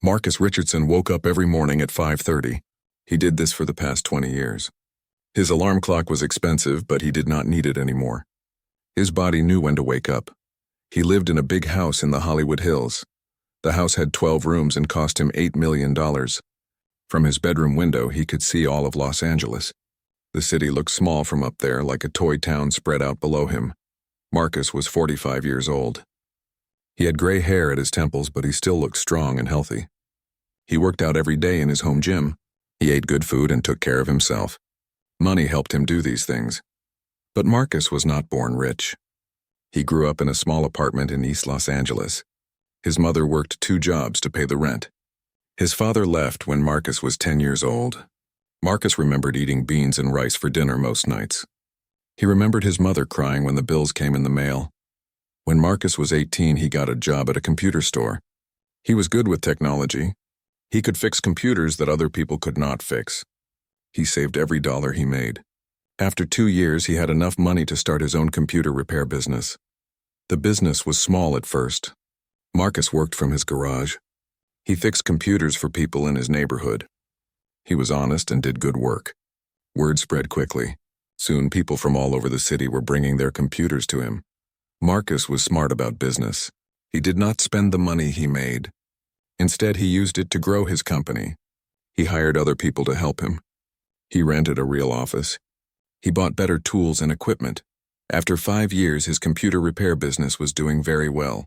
Marcus Richardson woke up every morning at 5:30. He did this for the past 20 years. His alarm clock was expensive, but he did not need it anymore. His body knew when to wake up. He lived in a big house in the Hollywood Hills. The house had 12 rooms and cost him $8 million. From his bedroom window, he could see all of Los Angeles. The city looked small from up there, like a toy town spread out below him. Marcus was 45 years old. He had gray hair at his temples, but he still looked strong and healthy. He worked out every day in his home gym. He ate good food and took care of himself. Money helped him do these things. But Marcus was not born rich. He grew up in a small apartment in East Los Angeles. His mother worked 2 jobs to pay the rent. His father left when Marcus was 10 years old. Marcus remembered eating beans and rice for dinner most nights. He remembered his mother crying when the bills came in the mail. When Marcus was 18, he got a job at a computer store. He was good with technology. He could fix computers that other people could not fix. He saved every dollar he made. After 2 years, he had enough money to start his own computer repair business. The business was small at first. Marcus worked from his garage. He fixed computers for people in his neighborhood. He was honest and did good work. Word spread quickly. Soon, people from all over the city were bringing their computers to him. Marcus was smart about business. He did not spend the money he made. Instead, he used it to grow his company. He hired other people to help him. He rented a real office. He bought better tools and equipment. After 5 years, his computer repair business was doing very well.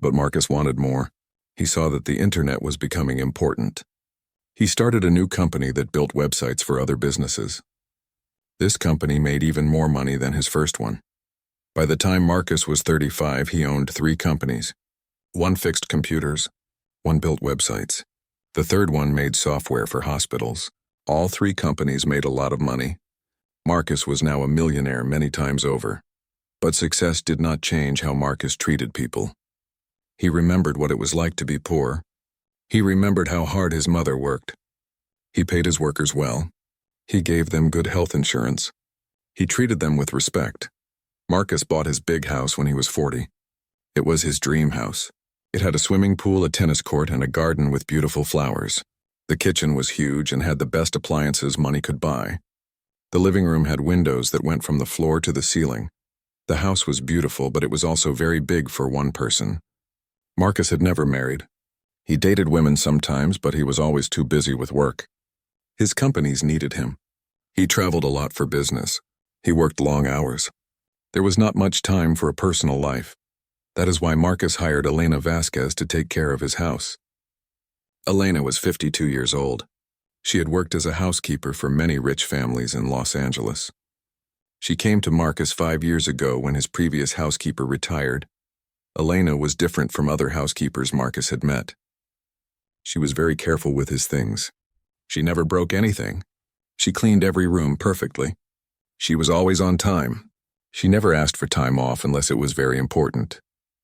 But Marcus wanted more. He saw that the internet was becoming important. He started a new company that built websites for other businesses. This company made even more money than his first one. By the time Marcus was 35, he owned 3 companies. One fixed computers. One built websites. The third one made software for hospitals. All 3 companies made a lot of money. Marcus was now a millionaire many times over. But success did not change how Marcus treated people. He remembered what it was like to be poor. He remembered how hard his mother worked. He paid his workers well. He gave them good health insurance. He treated them with respect. Marcus bought his big house when he was 40. It was his dream house. It had a swimming pool, a tennis court, and a garden with beautiful flowers. The kitchen was huge and had the best appliances money could buy. The living room had windows that went from the floor to the ceiling. The house was beautiful, but it was also very big for one person. Marcus had never married. He dated women sometimes, but he was always too busy with work. His companies needed him. He traveled a lot for business. He worked long hours. There was not much time for a personal life. That is why Marcus hired Elena Vasquez to take care of his house. Elena was 52 years old. She had worked as a housekeeper for many rich families in Los Angeles. She came to Marcus 5 years ago when his previous housekeeper retired. Elena was different from other housekeepers Marcus had met. She was very careful with his things. She never broke anything. She cleaned every room perfectly. She was always on time. She never asked for time off unless it was very important.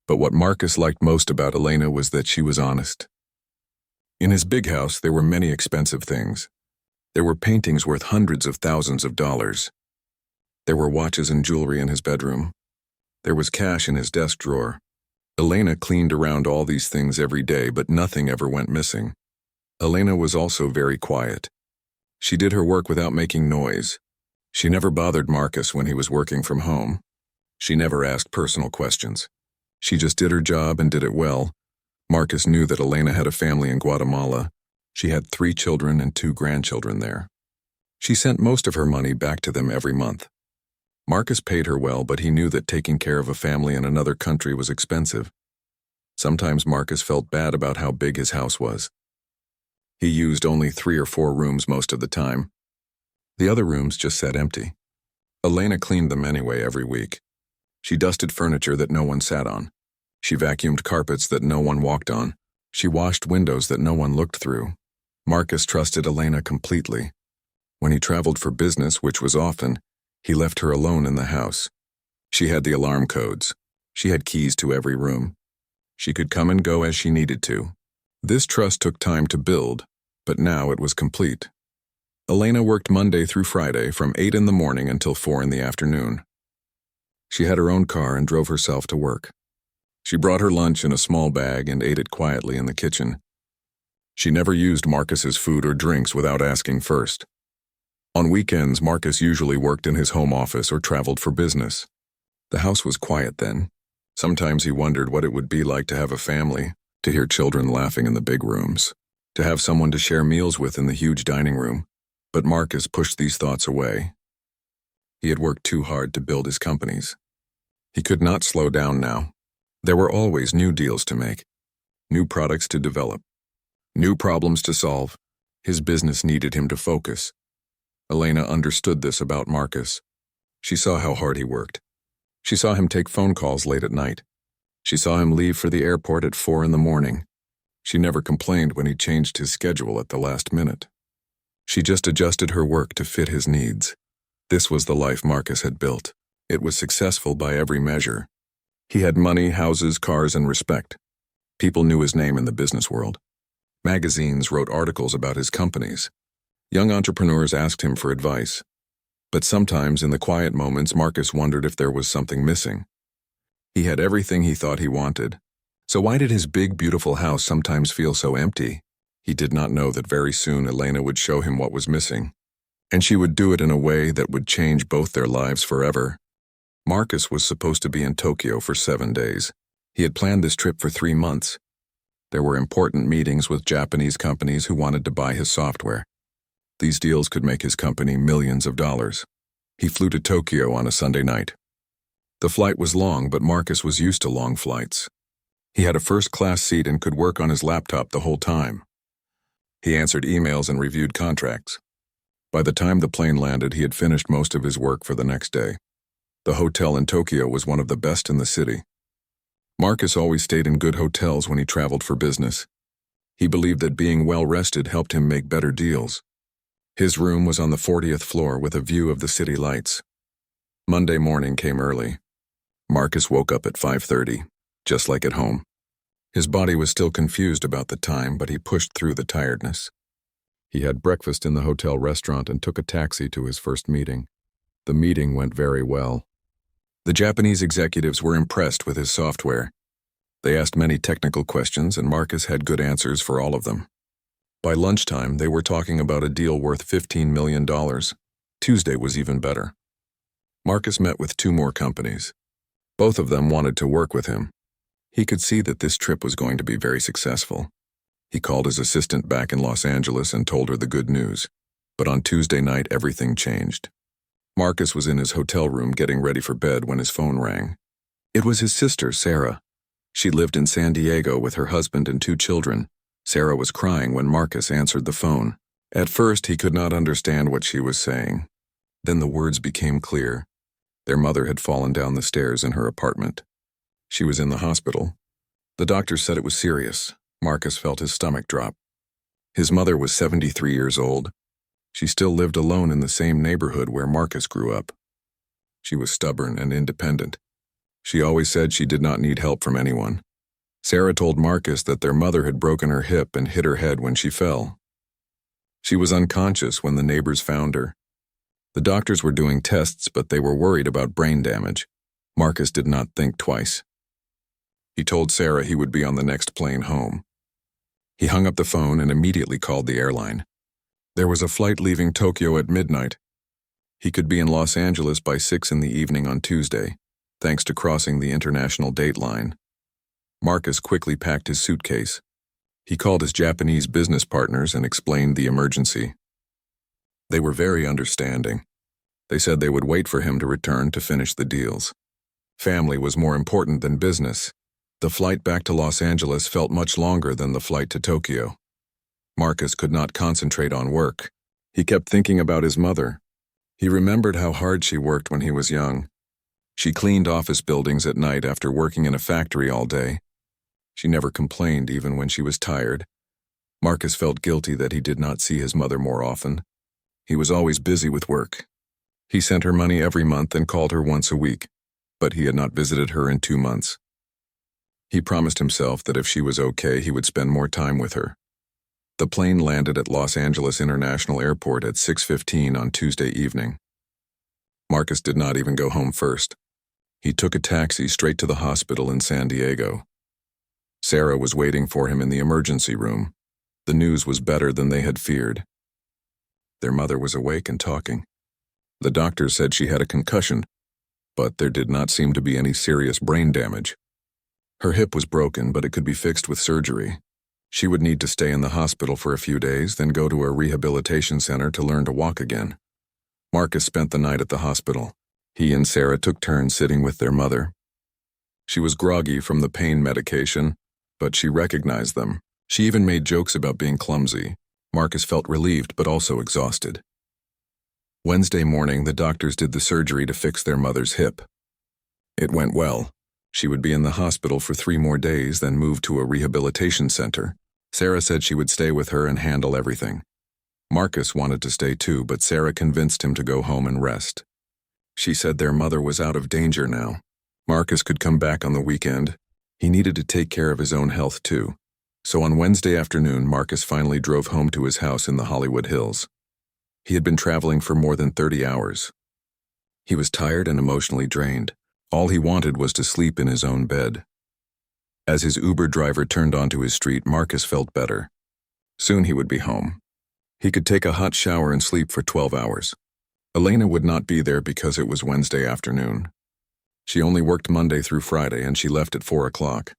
But what Marcus liked most about Elena was that she was honest. In his big house, there were many expensive things. There were paintings worth hundreds of thousands of dollars. There were watches and jewelry in his bedroom. There was cash in his desk drawer. Elena cleaned around all these things every day, but nothing ever went missing. Elena was also very quiet. She did her work without making noise. She never bothered Marcus when he was working from home. She never asked personal questions. She just did her job and did it well. Marcus knew that Elena had a family in Guatemala. She had 3 children and 2 grandchildren there. She sent most of her money back to them every month. Marcus paid her well, but he knew that taking care of a family in another country was expensive. Sometimes Marcus felt bad about how big his house was. He used only 3 or 4 rooms most of the time. The other rooms just sat empty. Elena cleaned them anyway every week. She dusted furniture that no one sat on. She vacuumed carpets that no one walked on. She washed windows that no one looked through. Marcus trusted Elena completely. When he traveled for business, which was often, he left her alone in the house. She had the alarm codes. She had keys to every room. She could come and go as she needed to. This trust took time to build, but now it was complete. Elena worked Monday through Friday from 8 in the morning until 4 in the afternoon. She had her own car and drove herself to work. She brought her lunch in a small bag and ate it quietly in the kitchen. She never used Marcus's food or drinks without asking first. On weekends, Marcus usually worked in his home office or traveled for business. The house was quiet then. Sometimes he wondered what it would be like to have a family, to hear children laughing in the big rooms, to have someone to share meals with in the huge dining room. But Marcus pushed these thoughts away. He had worked too hard to build his companies. He could not slow down now. There were always new deals to make, new products to develop, new problems to solve. His business needed him to focus. Elena understood this about Marcus. She saw how hard he worked. She saw him take phone calls late at night. She saw him leave for the airport at 4 in the morning. She never complained when he changed his schedule at the last minute. She just adjusted her work to fit his needs. This was the life Marcus had built. It was successful by every measure. He had money, houses, cars, and respect. People knew his name in the business world. Magazines wrote articles about his companies. Young entrepreneurs asked him for advice. But sometimes, in the quiet moments, Marcus wondered if there was something missing. He had everything he thought he wanted. So why did his big, beautiful house sometimes feel so empty? He did not know that very soon Elena would show him what was missing. And she would do it in a way that would change both their lives forever. Marcus was supposed to be in Tokyo for 7 days. He had planned this trip for 3 months. There were important meetings with Japanese companies who wanted to buy his software. These deals could make his company millions of dollars. He flew to Tokyo on a Sunday night. The flight was long, but Marcus was used to long flights. He had a first-class seat and could work on his laptop the whole time. He answered emails and reviewed contracts. By the time the plane landed, he had finished most of his work for the next day. The hotel in Tokyo was one of the best in the city. Marcus always stayed in good hotels when he traveled for business. He believed that being well-rested helped him make better deals. His room was on the 40th floor with a view of the city lights. Monday morning came early. Marcus woke up at 5:30, just like at home. His body was still confused about the time, but he pushed through the tiredness. He had breakfast in the hotel restaurant and took a taxi to his first meeting. The meeting went very well. The Japanese executives were impressed with his software. They asked many technical questions, and Marcus had good answers for all of them. By lunchtime, they were talking about a deal worth $15 million. Tuesday was even better. Marcus met with 2 more companies. Both of them wanted to work with him. He could see that this trip was going to be very successful. He called his assistant back in Los Angeles and told her the good news. But on Tuesday night, everything changed. Marcus was in his hotel room getting ready for bed when his phone rang. It was his sister, Sarah. She lived in San Diego with her husband and 2 children. Sarah was crying when Marcus answered the phone. At first, he could not understand what she was saying. Then the words became clear. Their mother had fallen down the stairs in her apartment. She was in the hospital. The doctors said it was serious. Marcus felt his stomach drop. His mother was 73 years old. She still lived alone in the same neighborhood where Marcus grew up. She was stubborn and independent. She always said she did not need help from anyone. Sarah told Marcus that their mother had broken her hip and hit her head when she fell. She was unconscious when the neighbors found her. The doctors were doing tests, but they were worried about brain damage. Marcus did not think twice. He told Sarah he would be on the next plane home. He hung up the phone and immediately called the airline. There was a flight leaving Tokyo at midnight. He could be in Los Angeles by 6 in the evening on Tuesday, thanks to crossing the international date line. Marcus quickly packed his suitcase. He called his Japanese business partners and explained the emergency. They were very understanding. They said they would wait for him to return to finish the deals. Family was more important than business. The flight back to Los Angeles felt much longer than the flight to Tokyo. Marcus could not concentrate on work. He kept thinking about his mother. He remembered how hard she worked when he was young. She cleaned office buildings at night after working in a factory all day. She never complained even when she was tired. Marcus felt guilty that he did not see his mother more often. He was always busy with work. He sent her money every month and called her once a week, but he had not visited her in 2 months. He promised himself that if she was okay, he would spend more time with her. The plane landed at Los Angeles International Airport at 6:15 on Tuesday evening. Marcus did not even go home first. He took a taxi straight to the hospital in San Diego. Sarah was waiting for him in the emergency room. The news was better than they had feared. Their mother was awake and talking. The doctors said she had a concussion, but there did not seem to be any serious brain damage. Her hip was broken, but it could be fixed with surgery. She would need to stay in the hospital for a few days, then go to a rehabilitation center to learn to walk again. Marcus spent the night at the hospital. He and Sarah took turns sitting with their mother. She was groggy from the pain medication, but she recognized them. She even made jokes about being clumsy. Marcus felt relieved but also exhausted. Wednesday morning, the doctors did the surgery to fix their mother's hip. It went well. She would be in the hospital for 3 more days, then move to a rehabilitation center. Sarah said she would stay with her and handle everything. Marcus wanted to stay too, but Sarah convinced him to go home and rest. She said their mother was out of danger now. Marcus could come back on the weekend. He needed to take care of his own health too. So on Wednesday afternoon, Marcus finally drove home to his house in the Hollywood Hills. He had been traveling for more than 30 hours. He was tired and emotionally drained. All he wanted was to sleep in his own bed. As his Uber driver turned onto his street, Marcus felt better. Soon he would be home. He could take a hot shower and sleep for 12 hours. Elena would not be there because it was Wednesday afternoon. She only worked Monday through Friday and she left at 4 o'clock.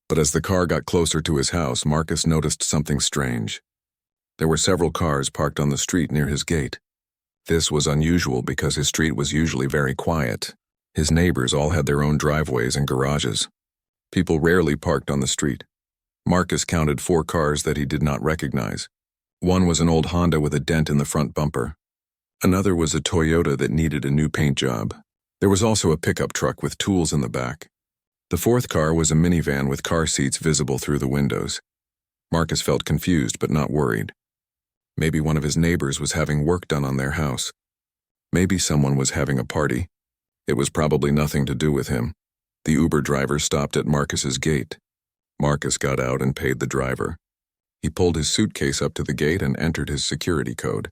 But as the car got closer to his house, Marcus noticed something strange. There were several cars parked on the street near his gate. This was unusual because his street was usually very quiet. His neighbors all had their own driveways and garages. People rarely parked on the street. Marcus counted 4 cars that he did not recognize. One was an old Honda with a dent in the front bumper. Another was a Toyota that needed a new paint job. There was also a pickup truck with tools in the back. The 4th car was a minivan with car seats visible through the windows. Marcus felt confused but not worried. Maybe one of his neighbors was having work done on their house. Maybe someone was having a party. It was probably nothing to do with him. The Uber driver stopped at Marcus's gate. Marcus got out and paid the driver. He pulled his suitcase up to the gate and entered his security code.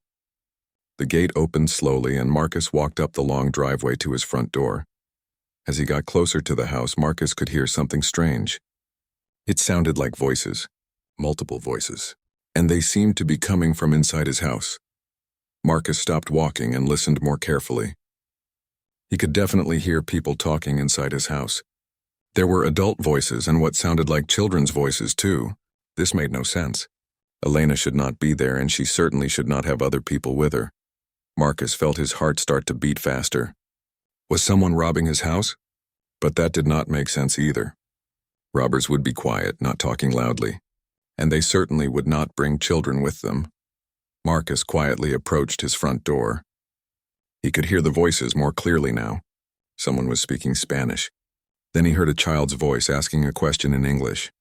The gate opened slowly and Marcus walked up the long driveway to his front door. As he got closer to the house, Marcus could hear something strange. It sounded like voices, multiple voices, and they seemed to be coming from inside his house. Marcus stopped walking and listened more carefully. He could definitely hear people talking inside his house. There were adult voices and what sounded like children's voices too. This made no sense. Elena should not be there and she certainly should not have other people with her. Marcus felt his heart start to beat faster. Was someone robbing his house? But that did not make sense either. Robbers would be quiet, not talking loudly. And they certainly would not bring children with them. Marcus quietly approached his front door. He could hear the voices more clearly now. Someone was speaking Spanish. Then he heard a child's voice asking a question in English.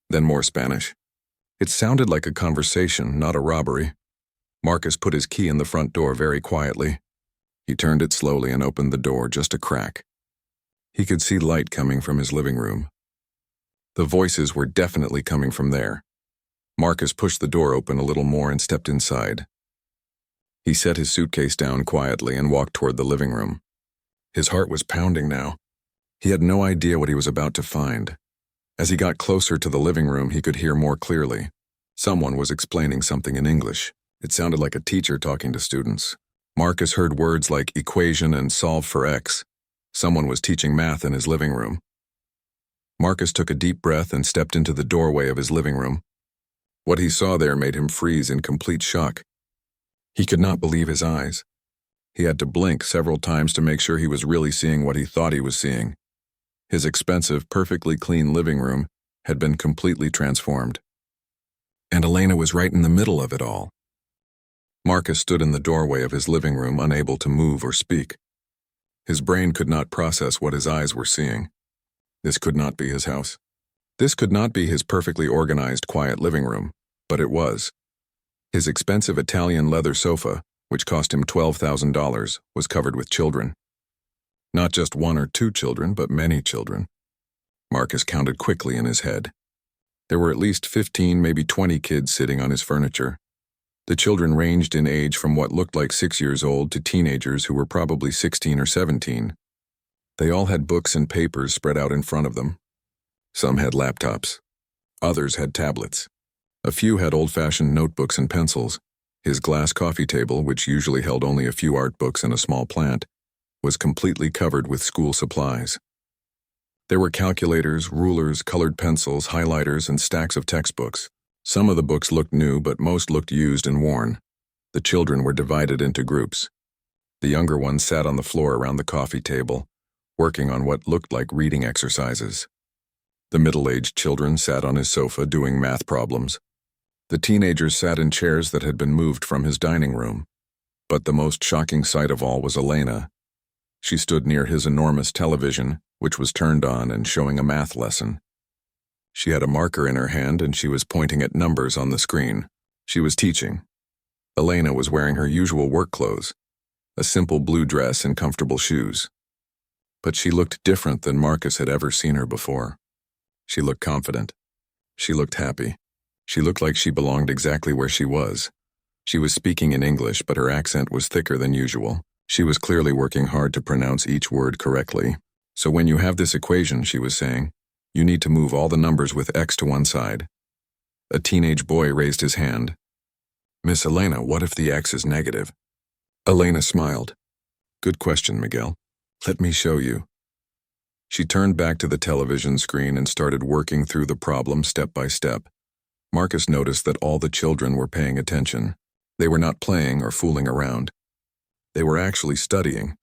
Then more Spanish. It sounded like a conversation, not a robbery. Marcus put his key in the front door very quietly. He turned it slowly and opened the door just a crack. He could see light coming from his living room. The voices were definitely coming from there. Marcus pushed the door open a little more and stepped inside. He set his suitcase down quietly and walked toward the living room. His heart was pounding now. He had no idea what he was about to find. As he got closer to the living room, he could hear more clearly. Someone was explaining something in English. It sounded like a teacher talking to students. Marcus heard words like equation and solve for X. Someone was teaching math in his living room. Marcus took a deep breath and stepped into the doorway of his living room. What he saw there made him freeze in complete shock. He could not believe his eyes. He had to blink several times to make sure he was really seeing what he thought he was seeing. His expensive, perfectly clean living room had been completely transformed. And Elena was right in the middle of it all. Marcus stood in the doorway of his living room, unable to move or speak. His brain could not process what his eyes were seeing. This could not be his house. This could not be his perfectly organized, quiet living room, but it was. His expensive Italian leather sofa, which cost him $12,000, was covered with children. Not just 1 or 2 children, but many children. Marcus counted quickly in his head. There were at least 15, maybe 20 kids sitting on his furniture. The children ranged in age from what looked like 6 years old to teenagers who were probably 16 or 17. They all had books and papers spread out in front of them. Some had laptops. Others had tablets. A few had old-fashioned notebooks and pencils. His glass coffee table, which usually held only a few art books and a small plant, was completely covered with school supplies. There were calculators, rulers, colored pencils, highlighters, and stacks of textbooks. Some of the books looked new, but most looked used and worn. The children were divided into groups. The younger ones sat on the floor around the coffee table, working on what looked like reading exercises. The middle-aged children sat on his sofa doing math problems. The teenagers sat in chairs that had been moved from his dining room. But the most shocking sight of all was Elena. She stood near his enormous television, which was turned on and showing a math lesson. She had a marker in her hand and she was pointing at numbers on the screen. She was teaching. Elena was wearing her usual work clothes, a simple blue dress and comfortable shoes. But she looked different than Marcus had ever seen her before. She looked confident. She looked happy. She looked like she belonged exactly where she was. She was speaking in English, but her accent was thicker than usual. She was clearly working hard to pronounce each word correctly. So when you have this equation, she was saying, you need to move all the numbers with X to one side. A teenage boy raised his hand. Miss Elena, what if the X is negative? Elena smiled. Good question, Miguel. Let me show you. She turned back to the television screen and started working through the problem step by step. Marcus noticed that all the children were paying attention. They were not playing or fooling around. They were actually studying.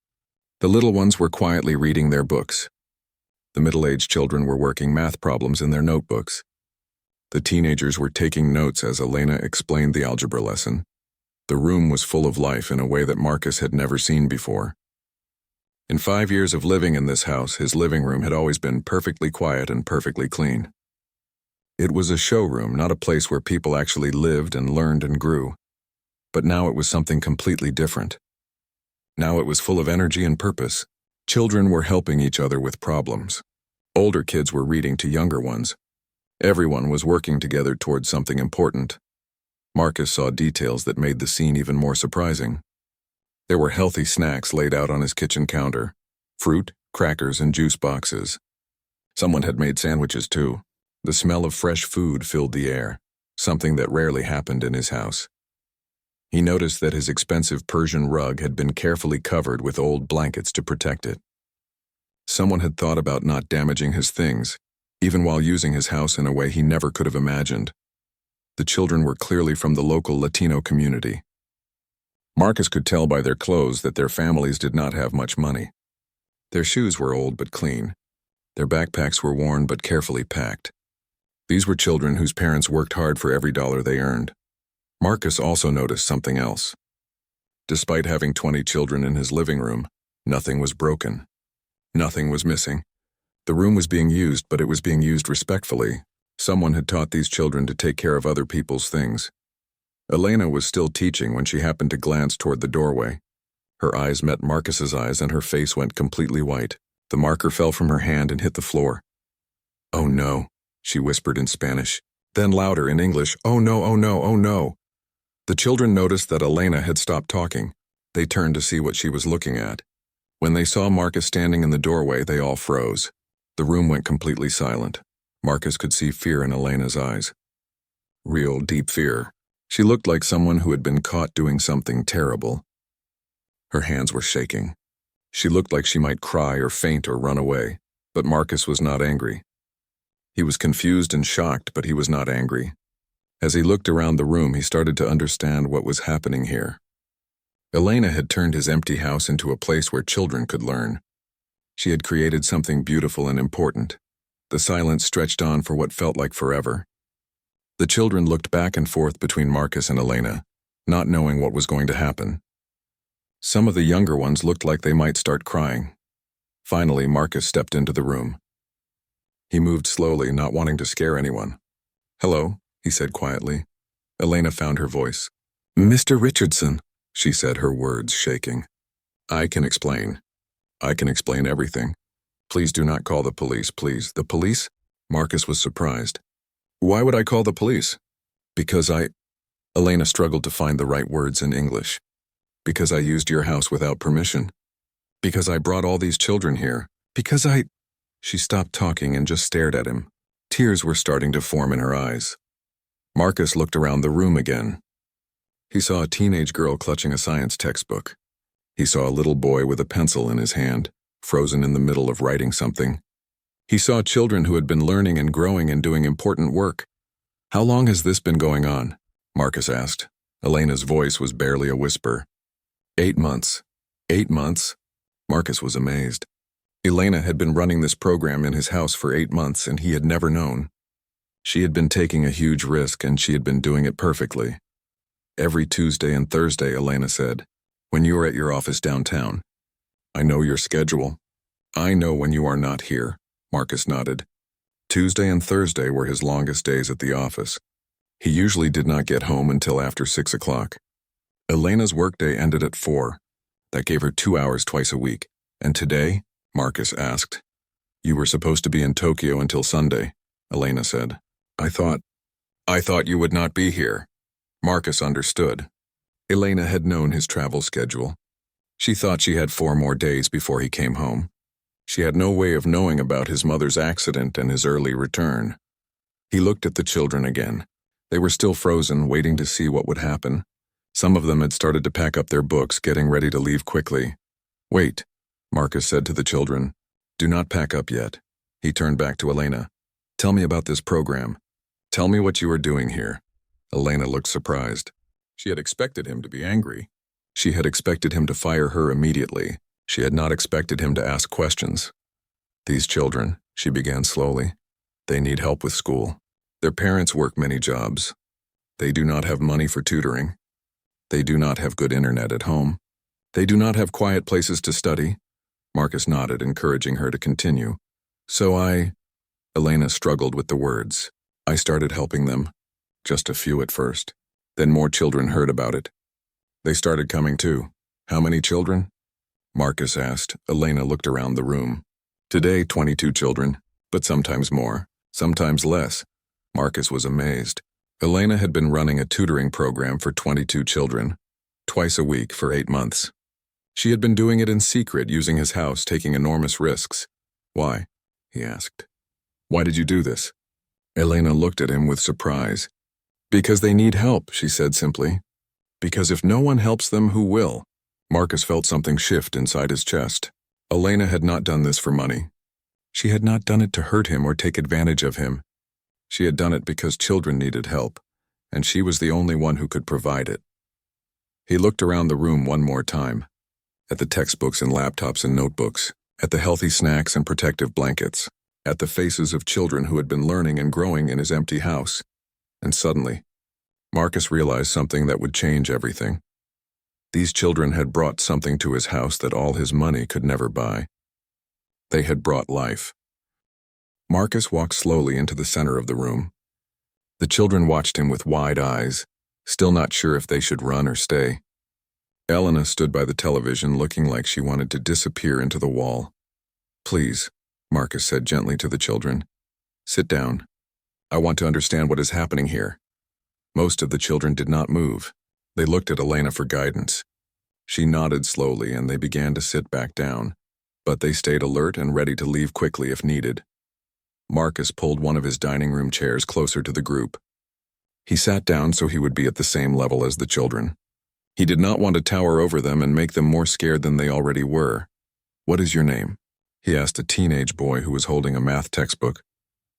The little ones were quietly reading their books. The middle-aged children were working math problems in their notebooks. The teenagers were taking notes as Elena explained the algebra lesson. The room was full of life in a way that Marcus had never seen before. In 5 years of living in this house, his living room had always been perfectly quiet and perfectly clean. It was a showroom, not a place where people actually lived and learned and grew. But now it was something completely different. Now it was full of energy and purpose. Children were helping each other with problems. Older kids were reading to younger ones. Everyone was working together towards something important. Marcus saw details that made the scene even more surprising. There were healthy snacks laid out on his kitchen counter. Fruit, crackers, and juice boxes. Someone had made sandwiches too. The smell of fresh food filled the air, something that rarely happened in his house. He noticed that his expensive Persian rug had been carefully covered with old blankets to protect it. Someone had thought about not damaging his things, even while using his house in a way he never could have imagined. The children were clearly from the local Latino community. Marcus could tell by their clothes that their families did not have much money. Their shoes were old but clean. Their backpacks were worn but carefully packed. These were children whose parents worked hard for every dollar they earned. Marcus also noticed something else. Despite having 20 children in his living room, nothing was broken. Nothing was missing. The room was being used, but it was being used respectfully. Someone had taught these children to take care of other people's things. Elena was still teaching when she happened to glance toward the doorway. Her eyes met Marcus's eyes and her face went completely white. The marker fell from her hand and hit the floor. "Oh no," she whispered in Spanish. Then louder in English, "Oh no, oh no, oh no." The children noticed that Elena had stopped talking. They turned to see what she was looking at. When they saw Marcus standing in the doorway, they all froze. The room went completely silent. Marcus could see fear in Elena's eyes. Real, deep fear. She looked like someone who had been caught doing something terrible. Her hands were shaking. She looked like she might cry or faint or run away, but Marcus was not angry. He was confused and shocked, but he was not angry. As he looked around the room, he started to understand what was happening here. Elena had turned his empty house into a place where children could learn. She had created something beautiful and important. The silence stretched on for what felt like forever. The children looked back and forth between Marcus and Elena, not knowing what was going to happen. Some of the younger ones looked like they might start crying. Finally, Marcus stepped into the room. He moved slowly, not wanting to scare anyone. "Hello," he said quietly. Elena found her voice. "Mr. Richardson," she said, her words shaking. "I can explain. I can explain everything. Please do not call the police, please." "The police?" Marcus was surprised. "Why would I call the police?" "Because Elena struggled to find the right words in English. "Because I used your house without permission. Because I brought all these children here. Because I—" She stopped talking and just stared at him. Tears were starting to form in her eyes. Marcus looked around the room again. He saw a teenage girl clutching a science textbook. He saw a little boy with a pencil in his hand, frozen in the middle of writing something. He saw children who had been learning and growing and doing important work. "How long has this been going on?" Marcus asked. Elena's voice was barely a whisper. 8 months. 8 months? Marcus was amazed. Elena had been running this program in his house for 8 months, and he had never known. She had been taking a huge risk, and she had been doing it perfectly. "Every Tuesday and Thursday," Elena said, "when you are at your office downtown. I know your schedule. I know when you are not here." Marcus nodded. Tuesday and Thursday were his longest days at the office. He usually did not get home until after 6 o'clock. Elena's workday ended at 4. That gave her 2 hours twice a week. "And today?" Marcus asked. "You were supposed to be in Tokyo until Sunday," Elena said. I thought you would not be here." Marcus understood. Elena had known his travel schedule. She thought she had 4 more days before he came home. She had no way of knowing about his mother's accident and his early return. He looked at the children again. They were still frozen, waiting to see what would happen. Some of them had started to pack up their books, getting ready to leave quickly. "Wait," Marcus said to the children. "Do not pack up yet." He turned back to Elena. "Tell me about this program. Tell me what you are doing here." Elena looked surprised. She had expected him to be angry. She had expected him to fire her immediately. She had not expected him to ask questions. "These children," she began slowly, "they need help with school. Their parents work many jobs. They do not have money for tutoring. They do not have good internet at home. They do not have quiet places to study." Marcus nodded, encouraging her to continue. Elena struggled with the words. "I started helping them. Just a few at first. Then more children heard about it. They started coming too." "How many children?" Marcus asked. Elena looked around the room. "Today, 22 children, but sometimes more, sometimes less." Marcus was amazed. Elena had been running a tutoring program for 22 children, twice a week for 8 months. She had been doing it in secret, using his house, taking enormous risks. "Why?" he asked. "Why did you do this?" Elena looked at him with surprise. "Because they need help," she said simply. "Because if no one helps them, who will?" Marcus felt something shift inside his chest. Elena had not done this for money. She had not done it to hurt him or take advantage of him. She had done it because children needed help, and she was the only one who could provide it. He looked around the room one more time, at the textbooks and laptops and notebooks, at the healthy snacks and protective blankets, at the faces of children who had been learning and growing in his empty house. And suddenly, Marcus realized something that would change everything. These children had brought something to his house that all his money could never buy. They had brought life. Marcus walked slowly into the center of the room. The children watched him with wide eyes, still not sure if they should run or stay. Elena stood by the television looking like she wanted to disappear into the wall. "Please," Marcus said gently to the children. "Sit down. I want to understand what is happening here." Most of the children did not move. They looked at Elena for guidance. She nodded slowly and they began to sit back down, but they stayed alert and ready to leave quickly if needed. Marcus pulled one of his dining room chairs closer to the group. He sat down so he would be at the same level as the children. He did not want to tower over them and make them more scared than they already were. "What is your name?" he asked a teenage boy who was holding a math textbook.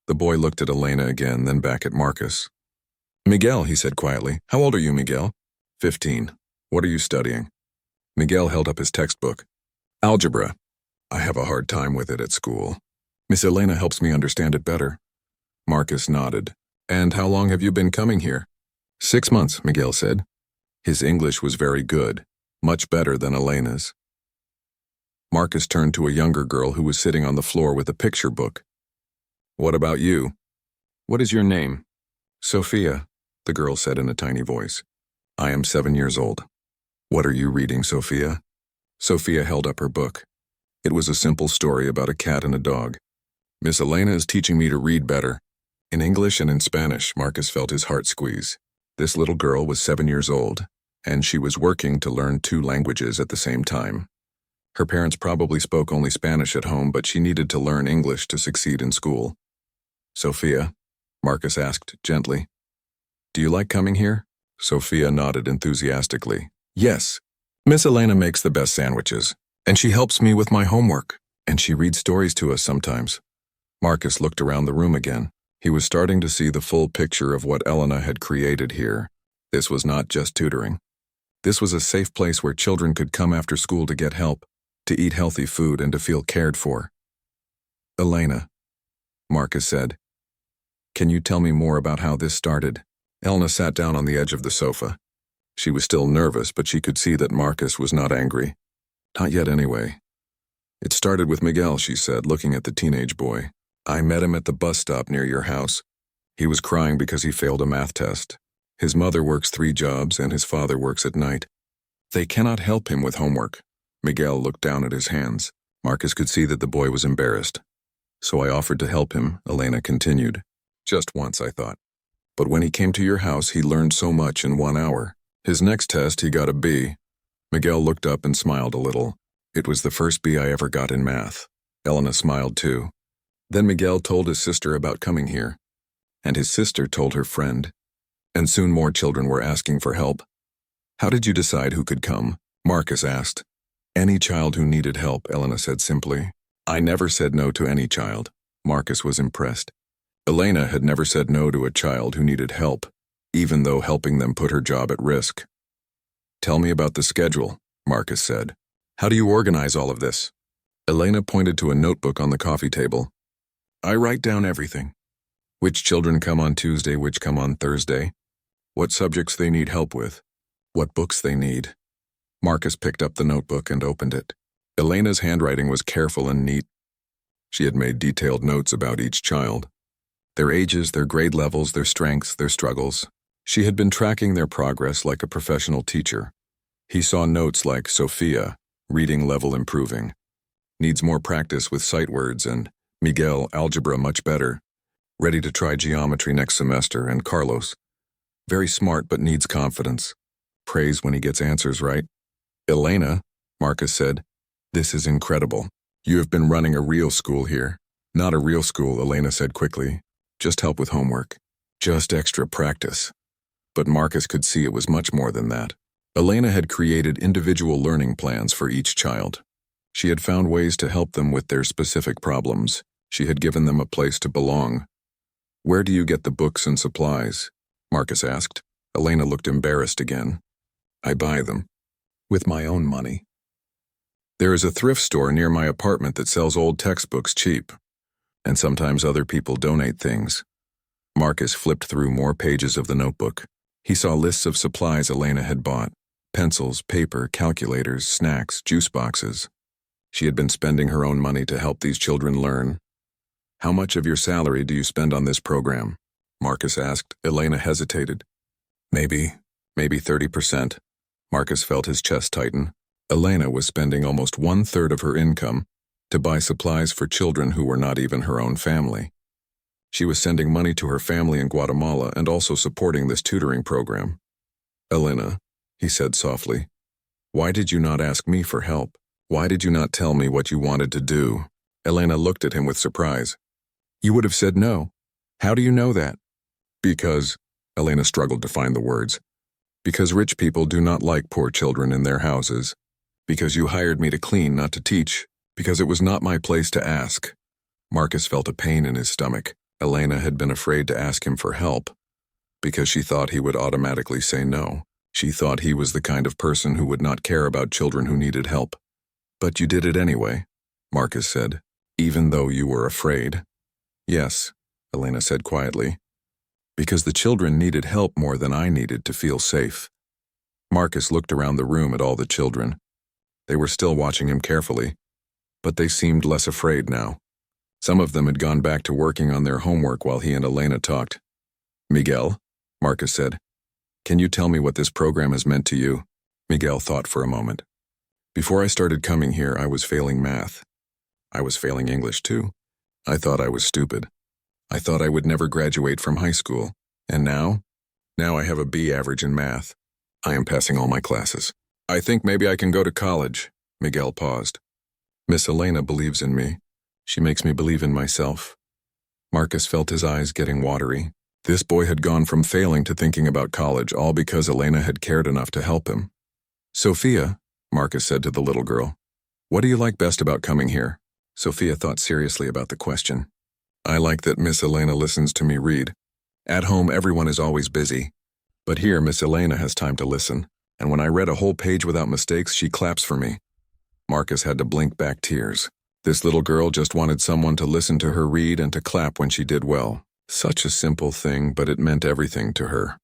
The boy looked at Elena again, then back at Marcus. "Miguel," he said quietly. "How old are you, Miguel?" 15. "What are you studying?" Miguel held up his textbook. "Algebra. I have a hard time with it at school. Miss Elena helps me understand it better." Marcus nodded. "And how long have you been coming here?" 6 months, Miguel said. His English was very good, much better than Elena's. Marcus turned to a younger girl who was sitting on the floor with a picture book. "What about you?" "What is your name?" "Sophia," the girl said in a tiny voice. "I am 7 years old." "What are you reading, Sophia?" Sophia held up her book. It was a simple story about a cat and a dog. "Miss Elena is teaching me to read better." In English and in Spanish, Marcus felt his heart squeeze. This little girl was 7 years old, and she was working to learn 2 languages at the same time. Her parents probably spoke only Spanish at home, but she needed to learn English to succeed in school. "Sophia?" Marcus asked gently. Do you like coming here? Sophia nodded enthusiastically. Yes. Miss Elena makes the best sandwiches, and she helps me with my homework, and she reads stories to us sometimes. Marcus looked around the room again. He was starting to see the full picture of what Elena had created here. This was not just tutoring. This was a safe place where children could come after school to get help, to eat healthy food, and to feel cared for. Elena, Marcus said, can you tell me more about how this started? Elena sat down on the edge of the sofa. She was still nervous, but she could see that Marcus was not angry. Not yet anyway. It started with Miguel, she said, looking at the teenage boy. I met him at the bus stop near your house. He was crying because he failed a math test. His mother works 3 jobs and his father works at night. They cannot help him with homework. Miguel looked down at his hands. Marcus could see that the boy was embarrassed. So I offered to help him, Elena continued. Just once, I thought. But when he came to your house, he learned so much in 1 hour. His next test, he got a B. Miguel looked up and smiled a little. It was the first B I ever got in math. Elena smiled too. Then Miguel told his sister about coming here. And his sister told her friend. And soon more children were asking for help. How did you decide who could come? Marcus asked. Any child who needed help, Elena said simply. I never said no to any child. Marcus was impressed. Elena had never said no to a child who needed help, even though helping them put her job at risk. Tell me about the schedule, Marcus said. How do you organize all of this? Elena pointed to a notebook on the coffee table. I write down everything. Which children come on Tuesday, which come on Thursday. What subjects they need help with. What books they need. Marcus picked up the notebook and opened it. Elena's handwriting was careful and neat. She had made detailed notes about each child. Their ages, their grade levels, their strengths, their struggles. She had been tracking their progress like a professional teacher. He saw notes like Sophia, reading level improving. Needs more practice with sight words, and Miguel, algebra much better. Ready to try geometry next semester, and Carlos. Very smart but needs confidence. Praise when he gets answers right. Elena, Marcus said, this is incredible. You have been running a real school here. Not a real school, Elena said quickly. Just help with homework. Just extra practice. But Marcus could see it was much more than that. Elena had created individual learning plans for each child. She had found ways to help them with their specific problems. She had given them a place to belong. Where do you get the books and supplies? Marcus asked. Elena looked embarrassed again. I buy them. With my own money. There is a thrift store near my apartment that sells old textbooks cheap. And sometimes other people donate things. Marcus flipped through more pages of the notebook. He saw lists of supplies Elena had bought. Pencils, paper, calculators, snacks, juice boxes. She had been spending her own money to help these children learn. How much of your salary do you spend on this program? Marcus asked. Elena hesitated. Maybe 30%. Marcus felt his chest tighten. Elena was spending almost 1/3 of her income to buy supplies for children who were not even her own family. She was sending money to her family in Guatemala and also supporting this tutoring program. Elena, he said softly, why did you not ask me for help? Why did you not tell me what you wanted to do? Elena looked at him with surprise. You would have said no. How do you know that? Because, Elena struggled to find the words, because rich people do not like poor children in their houses. Because you hired me to clean, not to teach. Because it was not my place to ask. Marcus felt a pain in his stomach. Elena had been afraid to ask him for help. Because she thought he would automatically say no. She thought he was the kind of person who would not care about children who needed help. But you did it anyway, Marcus said, even though you were afraid. Yes, Elena said quietly. Because the children needed help more than I needed to feel safe. Marcus looked around the room at all the children. They were still watching him carefully, but they seemed less afraid now. Some of them had gone back to working on their homework while he and Elena talked. Miguel, Marcus said, can you tell me what this program has meant to you? Miguel thought for a moment. Before I started coming here, I was failing math. I was failing English too. I thought I was stupid. I thought I would never graduate from high school. And now? Now I have a B average in math. I am passing all my classes. I think maybe I can go to college. Miguel paused. Miss Elena believes in me. She makes me believe in myself. Marcus felt his eyes getting watery. This boy had gone from failing to thinking about college, all because Elena had cared enough to help him. "Sophia," Marcus said to the little girl, "what do you like best about coming here?" Sophia thought seriously about the question. "I like that Miss Elena listens to me read. At home, everyone is always busy. But here, Miss Elena has time to listen, and when I read a whole page without mistakes, she claps for me." Marcus had to blink back tears. This little girl just wanted someone to listen to her read and to clap when she did well. Such a simple thing, but it meant everything to her.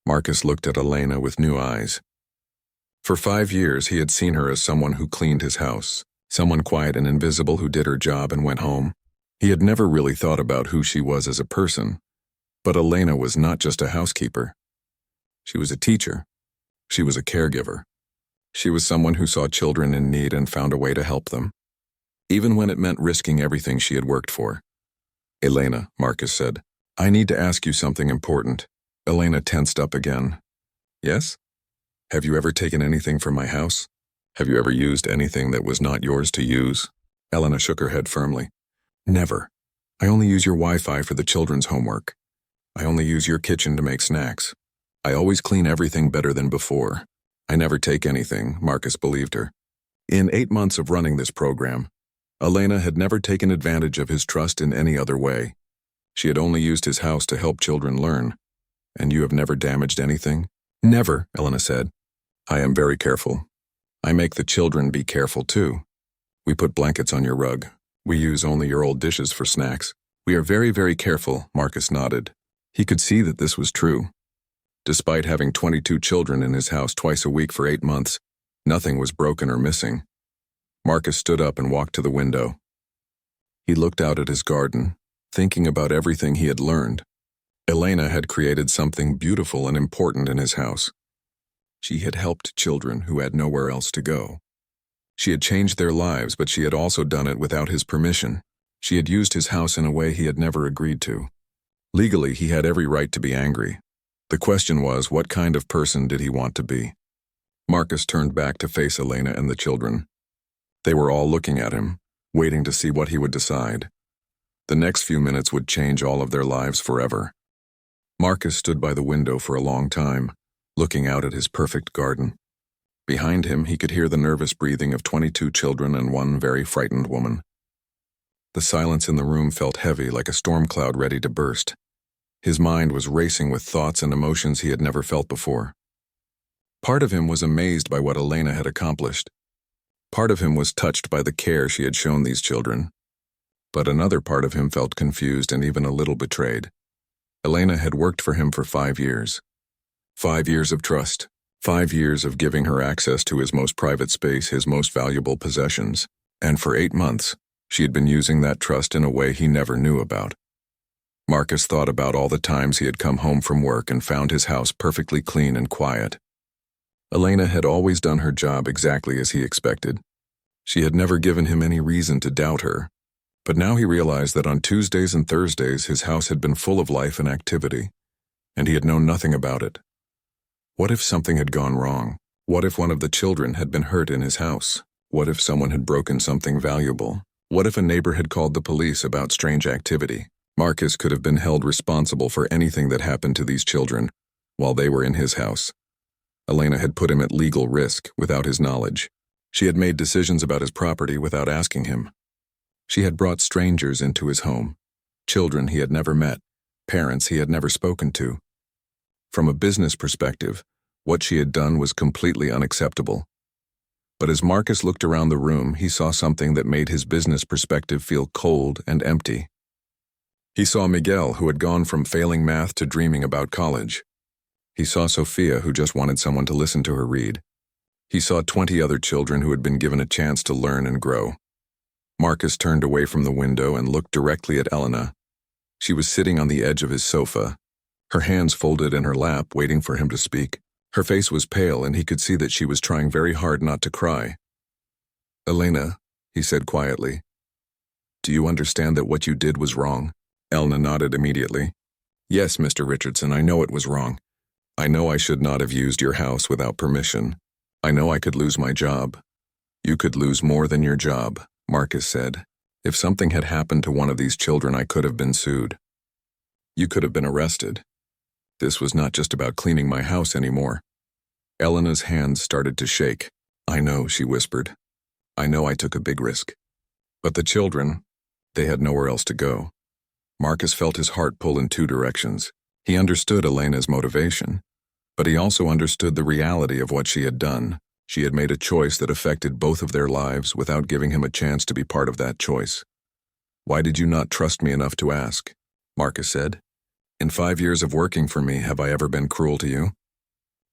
Marcus looked at Elena with new eyes. For 5 years, he had seen her as someone who cleaned his house, someone quiet and invisible who did her job and went home. He had never really thought about who she was as a person. But Elena was not just a housekeeper. She was a teacher. She was a caregiver. She was someone who saw children in need and found a way to help them, even when it meant risking everything she had worked for. "Elena," Marcus said, "I need to ask you something important." Elena tensed up again. "Yes? Have you ever taken anything from my house? Have you ever used anything that was not yours to use?" Elena shook her head firmly. "Never. I only use your Wi-Fi for the children's homework. I only use your kitchen to make snacks. I always clean everything better than before. I never take anything," Marcus believed her. In 8 months of running this program, Elena had never taken advantage of his trust in any other way. She had only used his house to help children learn. "And you have never damaged anything?" "Never," Elena said. "I am very careful. I make the children be careful too. We put blankets on your rug. We use only your old dishes for snacks. We are very, very careful," Marcus nodded. He could see that this was true. Despite having 22 children in his house twice a week for 8 months, nothing was broken or missing. Marcus stood up and walked to the window. He looked out at his garden, thinking about everything he had learned. Elena had created something beautiful and important in his house. She had helped children who had nowhere else to go. She had changed their lives, but she had also done it without his permission. She had used his house in a way he had never agreed to. Legally, he had every right to be angry. The question was, what kind of person did he want to be? Marcus turned back to face Elena and the children. They were all looking at him, waiting to see what he would decide. The next few minutes would change all of their lives forever. Marcus stood by the window for a long time, looking out at his perfect garden. Behind him, he could hear the nervous breathing of 22 children and one very frightened woman. The silence in the room felt heavy, like a storm cloud ready to burst. His mind was racing with thoughts and emotions he had never felt before. Part of him was amazed by what Elena had accomplished. Part of him was touched by the care she had shown these children. But another part of him felt confused and even a little betrayed. Elena had worked for him for 5 years. 5 years of trust. 5 years of giving her access to his most private space, his most valuable possessions. And for 8 months, she had been using that trust in a way he never knew about. Marcus thought about all the times he had come home from work and found his house perfectly clean and quiet. Elena had always done her job exactly as he expected. She had never given him any reason to doubt her. But now he realized that on Tuesdays and Thursdays his house had been full of life and activity, and he had known nothing about it. What if something had gone wrong? What if one of the children had been hurt in his house? What if someone had broken something valuable? What if a neighbor had called the police about strange activity? Marcus could have been held responsible for anything that happened to these children while they were in his house. Elena had put him at legal risk without his knowledge. She had made decisions about his property without asking him. She had brought strangers into his home, children he had never met, parents he had never spoken to. From a business perspective, what she had done was completely unacceptable. But as Marcus looked around the room, he saw something that made his business perspective feel cold and empty. He saw Miguel, who had gone from failing math to dreaming about college. He saw Sophia, who just wanted someone to listen to her read. He saw 20 other children who had been given a chance to learn and grow. Marcus turned away from the window and looked directly at Elena. She was sitting on the edge of his sofa, her hands folded in her lap, waiting for him to speak. Her face was pale, and he could see that she was trying very hard not to cry. "Elena," he said quietly, "do you understand that what you did was wrong?" Elena nodded immediately. "Yes, Mr. Richardson, I know it was wrong. I know I should not have used your house without permission. I know I could lose my job." "You could lose more than your job," Marcus said. "If something had happened to one of these children, I could have been sued." You could have been arrested. This was not just about cleaning my house anymore. Elena's hands started to shake. I know, she whispered. I know I took a big risk. But the children, they had nowhere else to go. Marcus felt his heart pull in two directions. He understood Elena's motivation, but he also understood the reality of what she had done. She had made a choice that affected both of their lives without giving him a chance to be part of that choice. Why did you not trust me enough to ask? Marcus said. In 5 years of working for me, have I ever been cruel to you?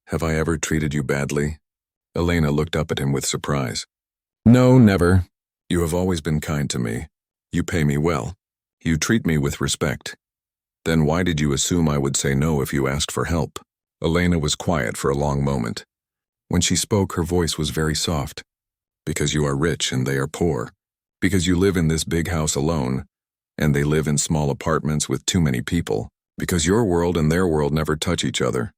Have I ever treated you badly? Elena looked up at him with surprise. No, never. You have always been kind to me. You pay me well. You treat me with respect. Then why did you assume I would say no if you asked for help? Elena was quiet for a long moment. When she spoke, her voice was very soft. Because you are rich and they are poor. Because you live in this big house alone, and they live in small apartments with too many people. Because your world and their world never touch each other.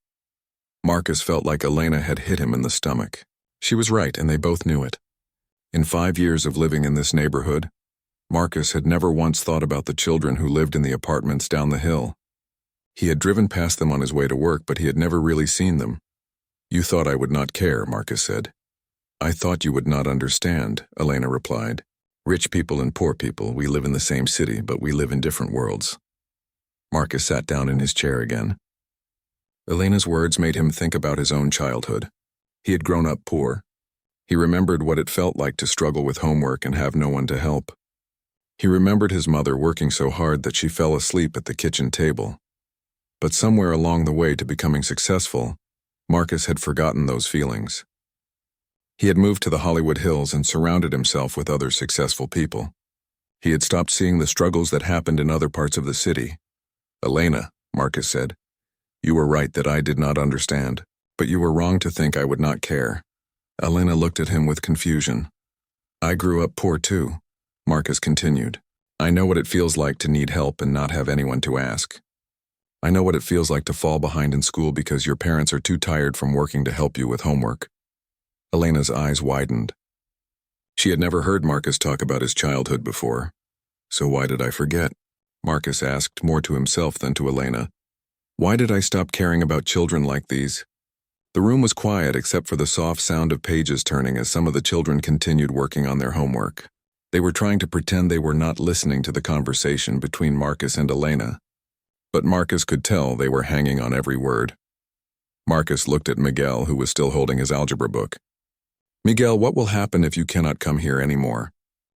Marcus felt like Elena had hit him in the stomach. She was right, and they both knew it. In 5 years of living in this neighborhood, Marcus had never once thought about the children who lived in the apartments down the hill. He had driven past them on his way to work, but he had never really seen them. You thought I would not care, Marcus said. I thought you would not understand, Elena replied. Rich people and poor people, we live in the same city, but we live in different worlds. Marcus sat down in his chair again. Elena's words made him think about his own childhood. He had grown up poor. He remembered what it felt like to struggle with homework and have no one to help. He remembered his mother working so hard that she fell asleep at the kitchen table. But somewhere along the way to becoming successful, Marcus had forgotten those feelings. He had moved to the Hollywood Hills and surrounded himself with other successful people. He had stopped seeing the struggles that happened in other parts of the city. Elena, Marcus said, you were right that I did not understand, but you were wrong to think I would not care. Elena looked at him with confusion. I grew up poor too, Marcus continued. I know what it feels like to need help and not have anyone to ask. I know what it feels like to fall behind in school because your parents are too tired from working to help you with homework. Elena's eyes widened. She had never heard Marcus talk about his childhood before. So why did I forget? Marcus asked, more to himself than to Elena. Why did I stop caring about children like these? The room was quiet except for the soft sound of pages turning as some of the children continued working on their homework. They were trying to pretend they were not listening to the conversation between Marcus and Elena. But Marcus could tell they were hanging on every word. Marcus looked at Miguel, who was still holding his algebra book. Miguel, what will happen if you cannot come here anymore?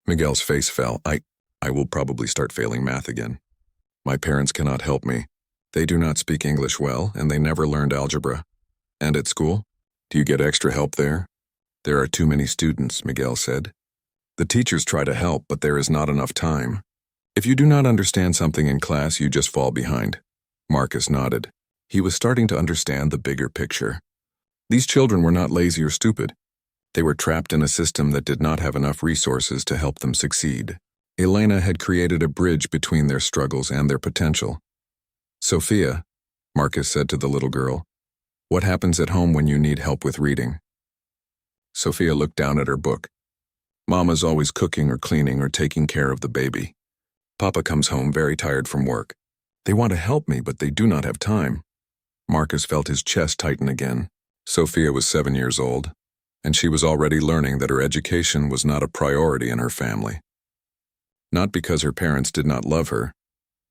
Miguel's face fell. I will probably start failing math again. My parents cannot help me. They do not speak English well, and they never learned algebra. And at school? Do you get extra help there? There are too many students, Miguel said. The teachers try to help, but there is not enough time. If you do not understand something in class, you just fall behind. Marcus nodded. He was starting to understand the bigger picture. These children were not lazy or stupid. They were trapped in a system that did not have enough resources to help them succeed. Elena had created a bridge between their struggles and their potential. Sophia, Marcus said to the little girl, what happens at home when you need help with reading? Sophia looked down at her book. Mama's always cooking or cleaning or taking care of the baby. Papa comes home very tired from work. They want to help me, but they do not have time. Marcus felt his chest tighten again. Sophia was 7 years old, and she was already learning that her education was not a priority in her family. Not because her parents did not love her,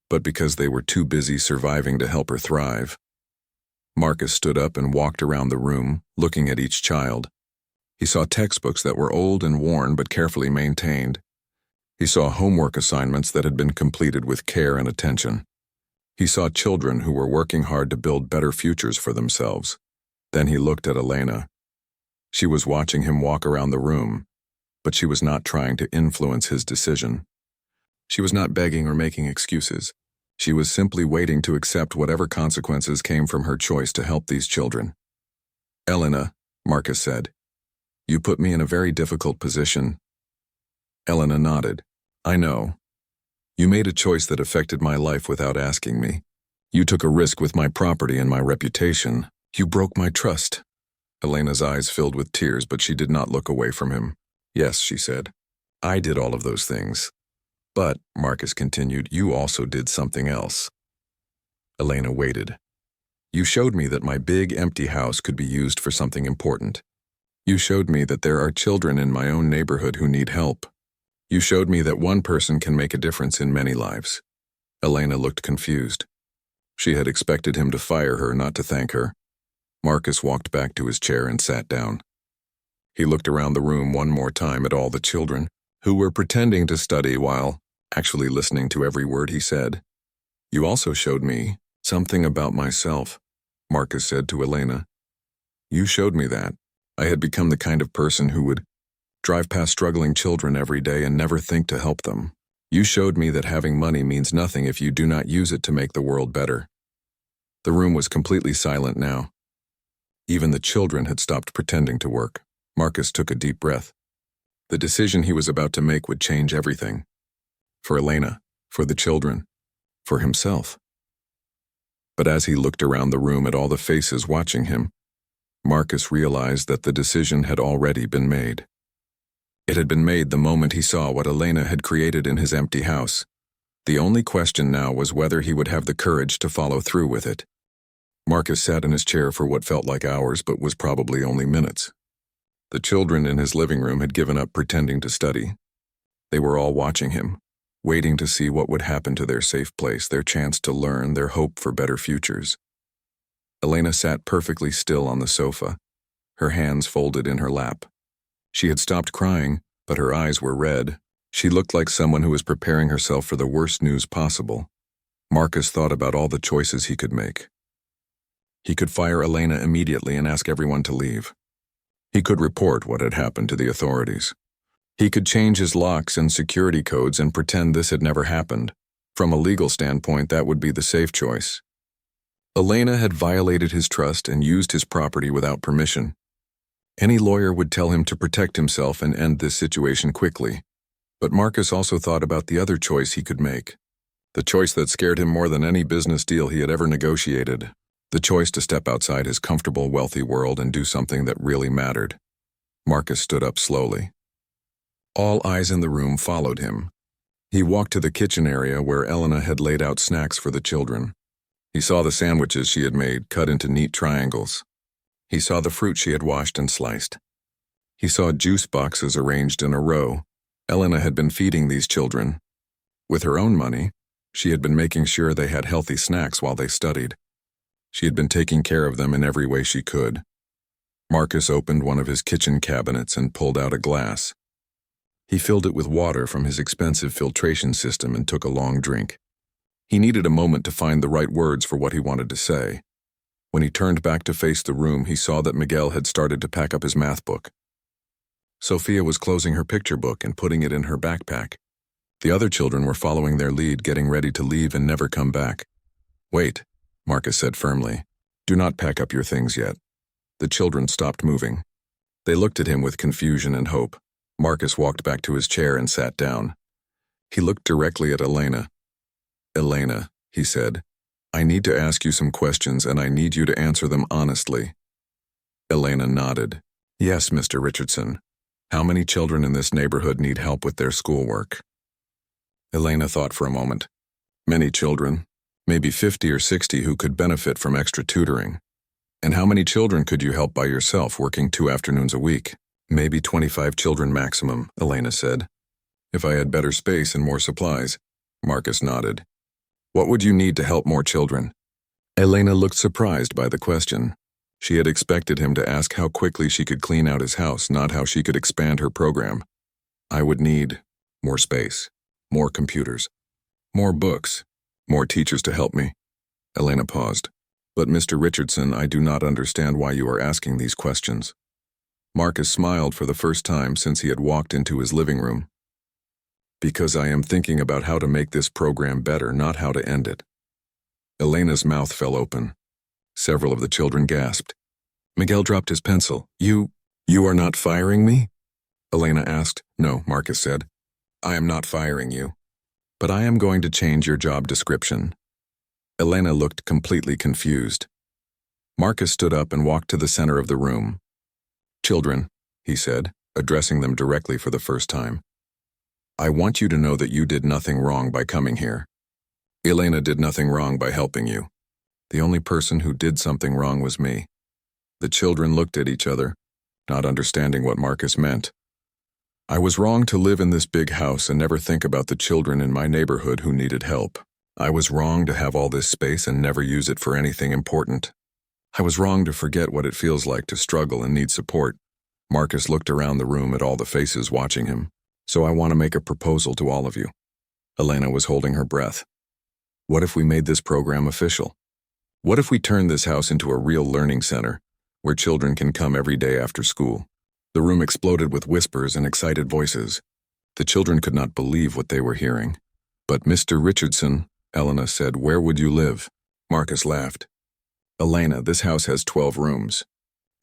but because they were too busy surviving to help her thrive. Marcus stood up and walked around the room, looking at each child. He saw textbooks that were old and worn but carefully maintained. He saw homework assignments that had been completed with care and attention. He saw children who were working hard to build better futures for themselves. Then he looked at Elena. She was watching him walk around the room, but she was not trying to influence his decision. She was not begging or making excuses. She was simply waiting to accept whatever consequences came from her choice to help these children. Elena, Marcus said, you put me in a very difficult position. Elena nodded. I know. You made a choice that affected my life without asking me. You took a risk with my property and my reputation. You broke my trust. Elena's eyes filled with tears, but she did not look away from him. Yes, she said. I did all of those things. But, Marcus continued, you also did something else. Elena waited. You showed me that my big, empty house could be used for something important. You showed me that there are children in my own neighborhood who need help. You showed me that one person can make a difference in many lives. Elena looked confused. She had expected him to fire her, not to thank her. Marcus walked back to his chair and sat down. He looked around the room one more time at all the children, who were pretending to study while actually listening to every word he said. You also showed me something about myself, Marcus said to Elena. You showed me that. I had become the kind of person who would drive past struggling children every day and never think to help them. You showed me that having money means nothing if you do not use it to make the world better. The room was completely silent now. Even the children had stopped pretending to work. Marcus took a deep breath. The decision he was about to make would change everything. For Elena, for the children, for himself. But as he looked around the room at all the faces watching him, Marcus realized that the decision had already been made. It had been made the moment he saw what Elena had created in his empty house. The only question now was whether he would have the courage to follow through with it. Marcus sat in his chair for what felt like hours but was probably only minutes. The children in his living room had given up pretending to study. They were all watching him, waiting to see what would happen to their safe place, their chance to learn, their hope for better futures. Elena sat perfectly still on the sofa, her hands folded in her lap. She had stopped crying, but her eyes were red. She looked like someone who was preparing herself for the worst news possible. Marcus thought about all the choices he could make. He could fire Elena immediately and ask everyone to leave. He could report what had happened to the authorities. He could change his locks and security codes and pretend this had never happened. From a legal standpoint, that would be the safe choice. Elena had violated his trust and used his property without permission. Any lawyer would tell him to protect himself and end this situation quickly. But Marcus also thought about the other choice he could make. The choice that scared him more than any business deal he had ever negotiated. The choice to step outside his comfortable, wealthy world and do something that really mattered. Marcus stood up slowly. All eyes in the room followed him. He walked to the kitchen area where Elena had laid out snacks for the children. He saw the sandwiches she had made cut into neat triangles. He saw the fruit she had washed and sliced. He saw juice boxes arranged in a row. Elena had been feeding these children. With her own money, she had been making sure they had healthy snacks while they studied. She had been taking care of them in every way she could. Marcus opened one of his kitchen cabinets and pulled out a glass. He filled it with water from his expensive filtration system and took a long drink. He needed a moment to find the right words for what he wanted to say. When he turned back to face the room, he saw that Miguel had started to pack up his math book. Sophia was closing her picture book and putting it in her backpack. The other children were following their lead, getting ready to leave and never come back. Wait, Marcus said firmly. Do not pack up your things yet. The children stopped moving. They looked at him with confusion and hope. Marcus walked back to his chair and sat down. He looked directly at Elena. Elena, he said, I need to ask you some questions and I need you to answer them honestly. Elena nodded. Yes, Mr. Richardson. How many children in this neighborhood need help with their schoolwork? Elena thought for a moment. Many children, maybe 50 or 60 who could benefit from extra tutoring. And how many children could you help by yourself working 2 afternoons a week? Maybe 25 children maximum, Elena said. If I had better space and more supplies. Marcus nodded. What would you need to help more children? Elena looked surprised by the question. She had expected him to ask how quickly she could clean out his house, not how she could expand her program. I would need more space, more computers, more books, more teachers to help me. Elena paused. But Mr. Richardson, I do not understand why you are asking these questions. Marcus smiled for the first time since he had walked into his living room. Because I am thinking about how to make this program better, not how to end it. Elena's mouth fell open. Several of the children gasped. Miguel dropped his pencil. You are not firing me? Elena asked. No, Marcus said. I am not firing you. But I am going to change your job description. Elena looked completely confused. Marcus stood up and walked to the center of the room. Children, he said, addressing them directly for the first time. I want you to know that you did nothing wrong by coming here. Elena did nothing wrong by helping you. The only person who did something wrong was me. The children looked at each other, not understanding what Marcus meant. I was wrong to live in this big house and never think about the children in my neighborhood who needed help. I was wrong to have all this space and never use it for anything important. I was wrong to forget what it feels like to struggle and need support. Marcus looked around the room at all the faces watching him. So I want to make a proposal to all of you. Elena was holding her breath. What if we made this program official? What if we turned this house into a real learning center, where children can come every day after school? The room exploded with whispers and excited voices. The children could not believe what they were hearing. But Mr. Richardson, Elena said, where would you live? Marcus laughed. Elena, this house has 12 rooms.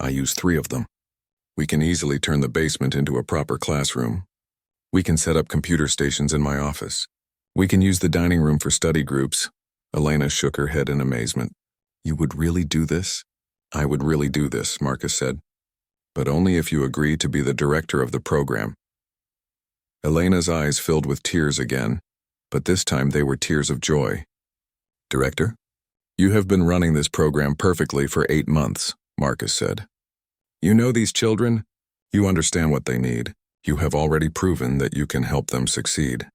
I use 3 of them. We can easily turn the basement into a proper classroom. We can set up computer stations in my office. We can use the dining room for study groups. Elena shook her head in amazement. You would really do this? I would really do this, Marcus said. But only if you agree to be the director of the program. Elena's eyes filled with tears again, but this time they were tears of joy. Director? You have been running this program perfectly for 8 months, Marcus said. You know these children. You understand what they need. You have already proven that you can help them succeed.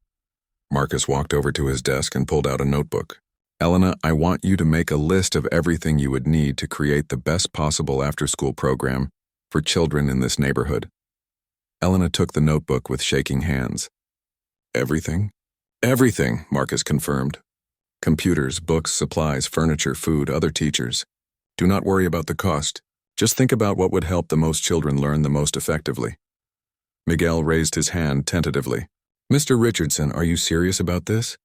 Marcus walked over to his desk and pulled out a notebook. Elena, I want you to make a list of everything you would need to create the best possible after-school program for children in this neighborhood. Elena took the notebook with shaking hands. Everything? Everything, Marcus confirmed. Computers, books, supplies, furniture, food, other teachers. Do not worry about the cost. Just think about what would help the most children learn the most effectively. Miguel raised his hand tentatively. Mr. Richardson, are you serious about this?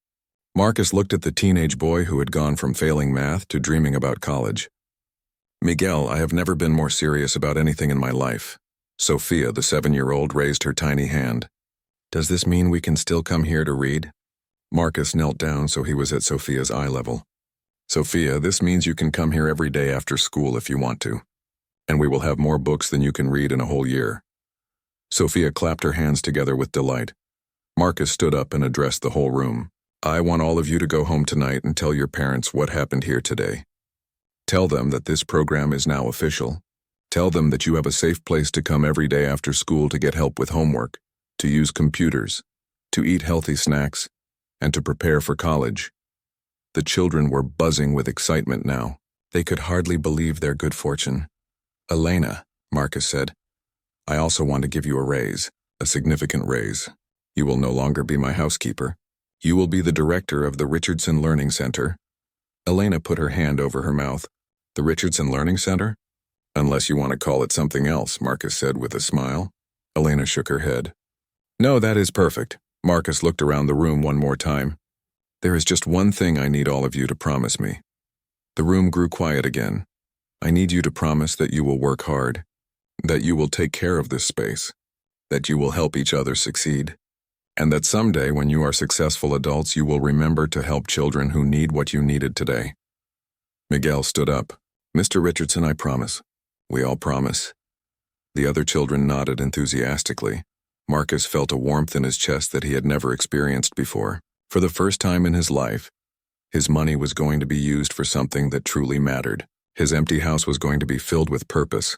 Marcus looked at the teenage boy who had gone from failing math to dreaming about college. Miguel, I have never been more serious about anything in my life. Sophia, the 7-year-old, raised her tiny hand. Does this mean we can still come here to read? Marcus knelt down so he was at Sophia's eye level. Sophia, this means you can come here every day after school if you want to. And we will have more books than you can read in a whole year. Sophia clapped her hands together with delight. Marcus stood up and addressed the whole room. I want all of you to go home tonight and tell your parents what happened here today. Tell them that this program is now official. Tell them that you have a safe place to come every day after school to get help with homework, to use computers, to eat healthy snacks, and to prepare for college. The children were buzzing with excitement now. They could hardly believe their good fortune. Elena, Marcus said, I also want to give you a raise, a significant raise. You will no longer be my housekeeper. You will be the director of the Richardson Learning Center. Elena put her hand over her mouth. The Richardson Learning Center? Unless you want to call it something else, Marcus said with a smile. Elena shook her head. No, that is perfect. Marcus looked around the room one more time. There is just one thing I need all of you to promise me. The room grew quiet again. I need you to promise that you will work hard, that you will take care of this space, that you will help each other succeed, and that someday when you are successful adults you will remember to help children who need what you needed today. Miguel stood up. Mr. Richardson, I promise. We all promise. The other children nodded enthusiastically. Marcus felt a warmth in his chest that he had never experienced before. For the first time in his life, his money was going to be used for something that truly mattered. His empty house was going to be filled with purpose.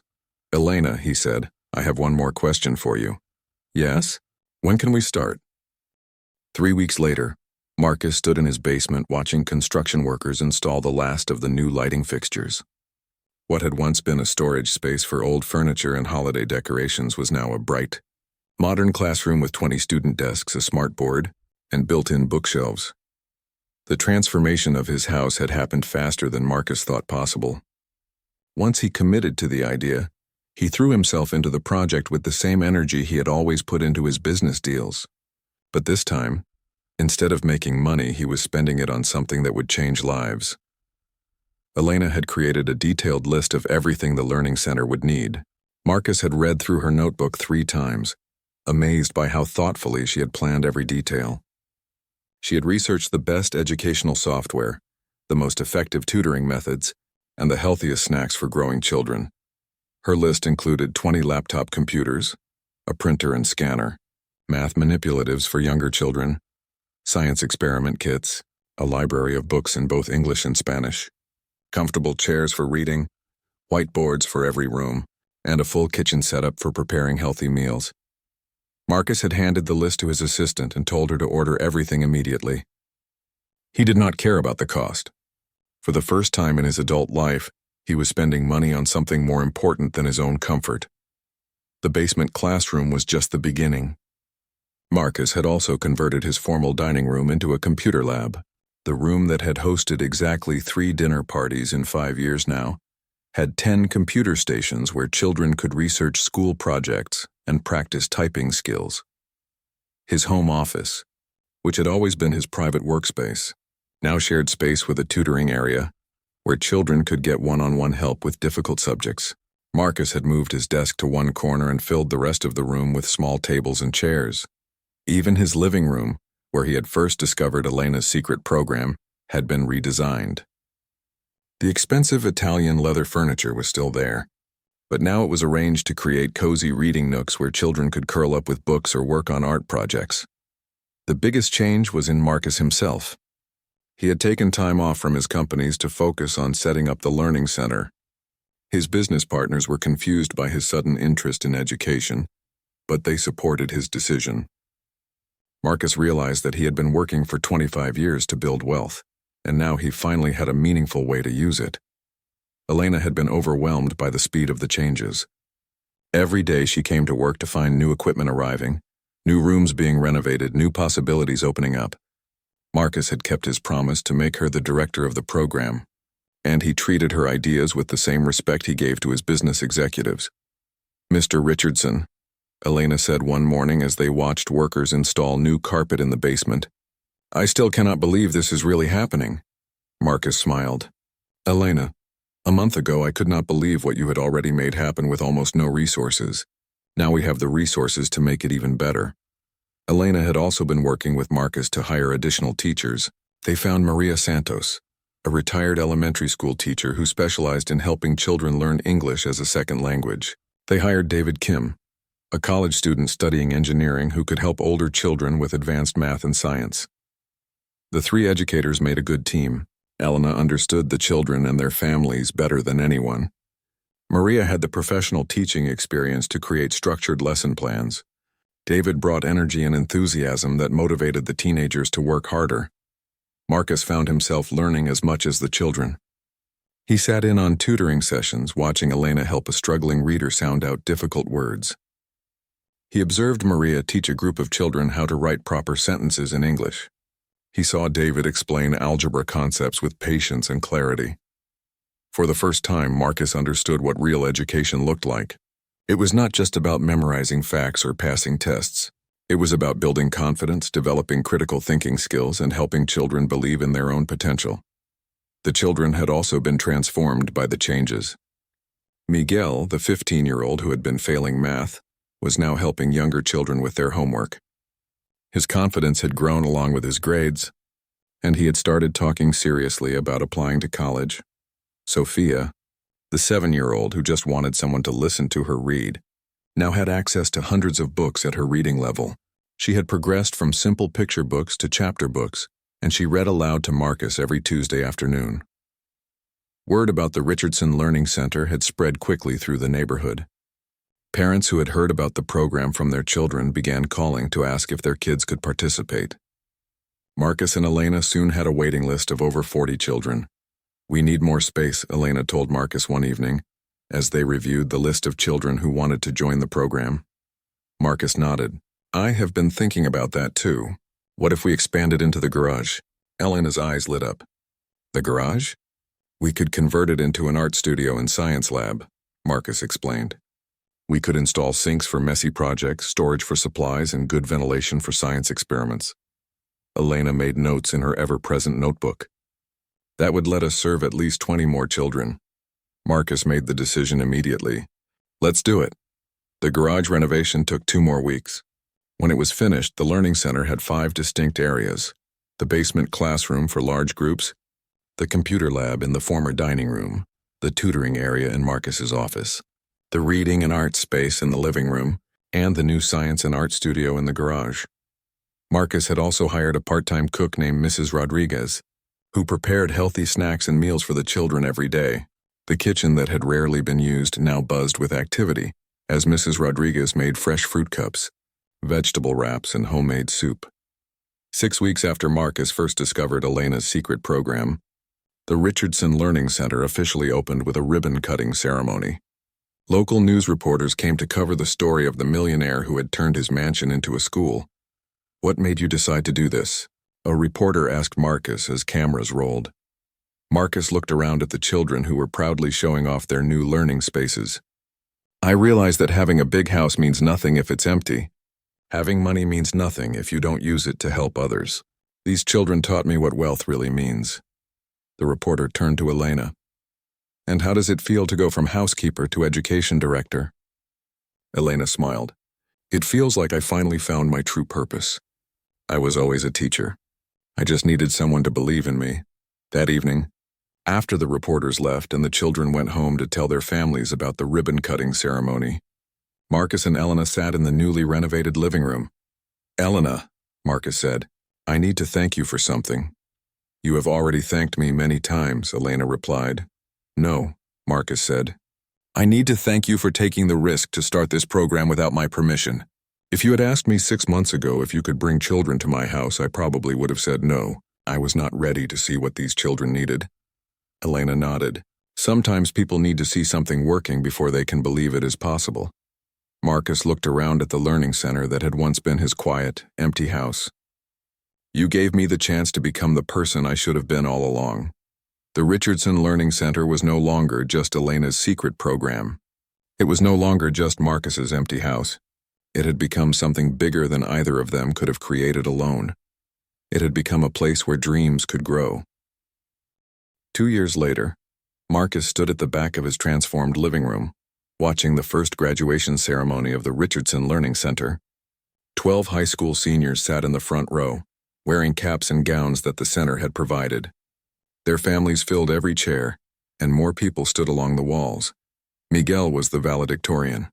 Elena, he said, I have one more question for you. Yes? When can we start? 3 weeks later, Marcus stood in his basement watching construction workers install the last of the new lighting fixtures. What had once been a storage space for old furniture and holiday decorations was now a bright, modern classroom with 20 student desks, a smartboard, and built-in bookshelves. The transformation of his house had happened faster than Marcus thought possible. Once he committed to the idea, he threw himself into the project with the same energy he had always put into his business deals. But this time, instead of making money, he was spending it on something that would change lives. Elena had created a detailed list of everything the Learning Center would need. Marcus had read through her notebook 3 times, amazed by how thoughtfully she had planned every detail. She had researched the best educational software, the most effective tutoring methods, and the healthiest snacks for growing children. Her list included 20 laptop computers, a printer and scanner, math manipulatives for younger children, science experiment kits, a library of books in both English and Spanish, comfortable chairs for reading, whiteboards for every room, and a full kitchen setup for preparing healthy meals. Marcus had handed the list to his assistant and told her to order everything immediately. He did not care about the cost. For the first time in his adult life, he was spending money on something more important than his own comfort. The basement classroom was just the beginning. Marcus had also converted his formal dining room into a computer lab. The room that had hosted exactly 3 dinner parties in 5 years now had 10 computer stations where children could research school projects and practice typing skills. His home office, which had always been his private workspace, now shared space with a tutoring area where children could get one-on-one help with difficult subjects. Marcus had moved his desk to one corner and filled the rest of the room with small tables and chairs. Even his living room, where he had first discovered Elena's secret program, had been redesigned. The expensive Italian leather furniture was still there, but now it was arranged to create cozy reading nooks where children could curl up with books or work on art projects. The biggest change was in Marcus himself. He had taken time off from his companies to focus on setting up the learning center. His business partners were confused by his sudden interest in education, but they supported his decision. Marcus realized that he had been working for 25 years to build wealth, and now he finally had a meaningful way to use it. Elena had been overwhelmed by the speed of the changes. Every day she came to work to find new equipment arriving, new rooms being renovated, new possibilities opening up. Marcus had kept his promise to make her the director of the program, and he treated her ideas with the same respect he gave to his business executives. "Mr. Richardson," Elena said one morning as they watched workers install new carpet in the basement, "I still cannot believe this is really happening." Marcus smiled. "Elena, a month ago I could not believe what you had already made happen with almost no resources. Now we have the resources to make it even better." Elena had also been working with Marcus to hire additional teachers. They found Maria Santos, a retired elementary school teacher who specialized in helping children learn English as a second language. They hired David Kim, a college student studying engineering who could help older children with advanced math and science. The 3 educators made a good team. Elena understood the children and their families better than anyone. Maria had the professional teaching experience to create structured lesson plans. David brought energy and enthusiasm that motivated the teenagers to work harder. Marcus found himself learning as much as the children. He sat in on tutoring sessions, watching Elena help a struggling reader sound out difficult words. He observed Maria teach a group of children how to write proper sentences in English. He saw David explain algebra concepts with patience and clarity. For the first time, Marcus understood what real education looked like. It was not just about memorizing facts or passing tests. It was about building confidence, developing critical thinking skills, and helping children believe in their own potential. The children had also been transformed by the changes. Miguel, the 15-year-old who had been failing math, was now helping younger children with their homework. His confidence had grown along with his grades, and he had started talking seriously about applying to college. Sophia, the 7-year-old who just wanted someone to listen to her read, now had access to hundreds of books at her reading level. She had progressed from simple picture books to chapter books, and she read aloud to Marcus every Tuesday afternoon. Word about the Richardson Learning Center had spread quickly through the neighborhood. Parents who had heard about the program from their children began calling to ask if their kids could participate. Marcus and Elena soon had a waiting list of over 40 children. "We need more space," Elena told Marcus one evening, as they reviewed the list of children who wanted to join the program. Marcus nodded. "I have been thinking about that too. What if we expanded into the garage?" Elena's eyes lit up. "The garage? We could convert it into an art studio and science lab," Marcus explained. "We could install sinks for messy projects, storage for supplies, and good ventilation for science experiments." Elena made notes in her ever-present notebook. "That would let us serve at least 20 more children." Marcus made the decision immediately. "Let's do it." The garage renovation took 2 more weeks. When it was finished, the learning center had 5 distinct areas: the basement classroom for large groups, the computer lab in the former dining room, the tutoring area in Marcus's office, the reading and art space in the living room, and the new science and art studio in the garage. Marcus had also hired a part-time cook named Mrs. Rodriguez. who prepared healthy snacks and meals for the children every day. The kitchen that had rarely been used now buzzed with activity, as Mrs. Rodriguez made fresh fruit cups, vegetable wraps, and homemade soup. 6 weeks after Marcus first discovered Elena's secret program, the Richardson Learning Center officially opened with a ribbon-cutting ceremony. Local news reporters came to cover the story of the millionaire who had turned his mansion into a school. "What made you decide to do this?" a reporter asked Marcus as cameras rolled. Marcus looked around at the children who were proudly showing off their new learning spaces. "I realize that having a big house means nothing if it's empty. Having money means nothing if you don't use it to help others. These children taught me what wealth really means." The reporter turned to Elena. "And how does it feel to go from housekeeper to education director?" Elena smiled. "It feels like I finally found my true purpose. I was always a teacher. I just needed someone to believe in me." That evening, after the reporters left and the children went home to tell their families about the ribbon-cutting ceremony, Marcus and Elena sat in the newly renovated living room. "Elena," Marcus said, "I need to thank you for something." "You have already thanked me many times," Elena replied. "No," Marcus said. "I need to thank you for taking the risk to start this program without my permission. If you had asked me 6 months ago if you could bring children to my house, I probably would have said no. I was not ready to see what these children needed." Elena nodded. "Sometimes people need to see something working before they can believe it is possible." Marcus looked around at the learning center that had once been his quiet, empty house. "You gave me the chance to become the person I should have been all along." The Richardson Learning Center was no longer just Elena's secret program. It was no longer just Marcus's empty house. It had become something bigger than either of them could have created alone. It had become a place where dreams could grow. 2 years later, Marcus stood at the back of his transformed living room, watching the first graduation ceremony of the Richardson Learning Center. 12 high school seniors sat in the front row, wearing caps and gowns that the center had provided. Their families filled every chair, and more people stood along the walls. Miguel was the valedictorian.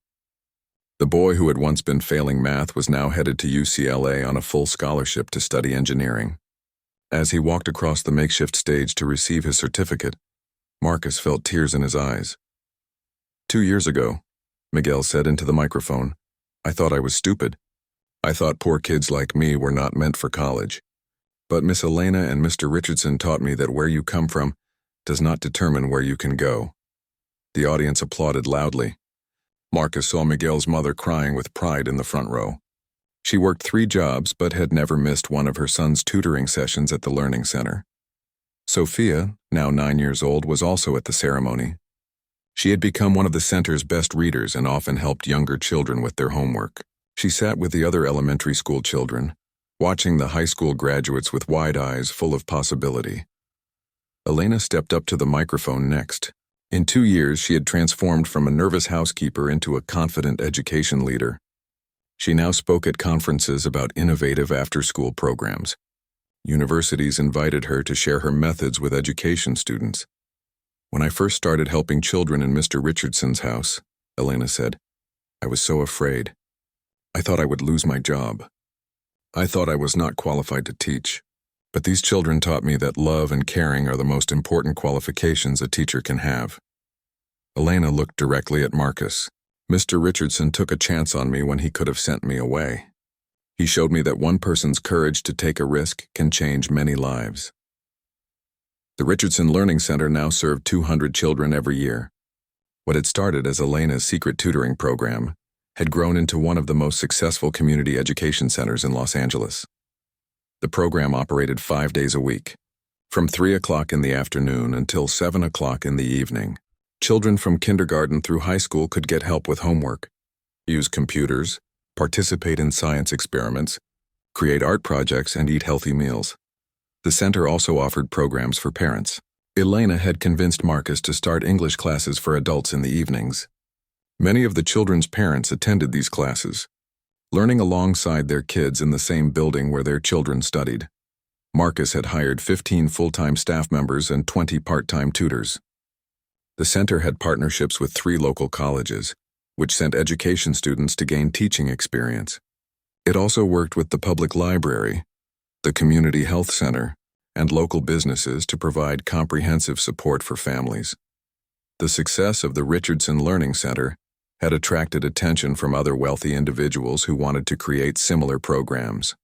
The boy who had once been failing math was now headed to UCLA on a full scholarship to study engineering. As he walked across the makeshift stage to receive his certificate, Marcus felt tears in his eyes. 2 years ago, Miguel said into the microphone, "I thought I was stupid. I thought poor kids like me were not meant for college. But Miss Elena and Mr. Richardson taught me that where you come from does not determine where you can go." The audience applauded loudly. Marcus saw Miguel's mother crying with pride in the front row. She worked 3 jobs but had never missed one of her son's tutoring sessions at the Learning Center. Sophia, now 9 years old, was also at the ceremony. She had become one of the center's best readers and often helped younger children with their homework. She sat with the other elementary school children, watching the high school graduates with wide eyes full of possibility. Elena stepped up to the microphone next. In 2 years, she had transformed from a nervous housekeeper into a confident education leader. She now spoke at conferences about innovative after-school programs. Universities invited her to share her methods with education students. "When I first started helping children in Mr. Richardson's house," Elena said, "I was so afraid. I thought I would lose my job. I thought I was not qualified to teach. But these children taught me that love and caring are the most important qualifications a teacher can have." Elena looked directly at Marcus. "Mr. Richardson took a chance on me when he could have sent me away. He showed me that one person's courage to take a risk can change many lives." The Richardson Learning Center now served 200 children every year. What had started as Elena's secret tutoring program had grown into one of the most successful community education centers in Los Angeles. The program operated 5 days a week, from 3 o'clock in the afternoon until 7 o'clock in the evening. Children from kindergarten through high school could get help with homework, use computers, participate in science experiments, create art projects, and eat healthy meals. The center also offered programs for parents. Elena had convinced Marcus to start English classes for adults in the evenings. Many of the children's parents attended these classes, learning alongside their kids in the same building where their children studied. Marcus had hired 15 full-time staff members and 20 part-time tutors. The center had partnerships with 3 local colleges, which sent education students to gain teaching experience. It also worked with the public library, the community health center, and local businesses to provide comprehensive support for families. The success of the Richardson Learning Center had attracted attention from other wealthy individuals who wanted to create similar programs.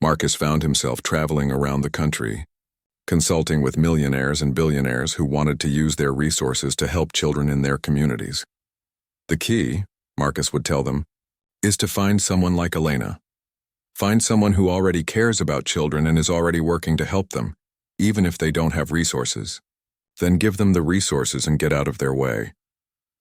Marcus found himself traveling around the country, consulting with millionaires and billionaires who wanted to use their resources to help children in their communities. The key, Marcus would tell them, is to find someone like Elena. Find someone who already cares about children and is already working to help them, even if they don't have resources. Then give them the resources and get out of their way.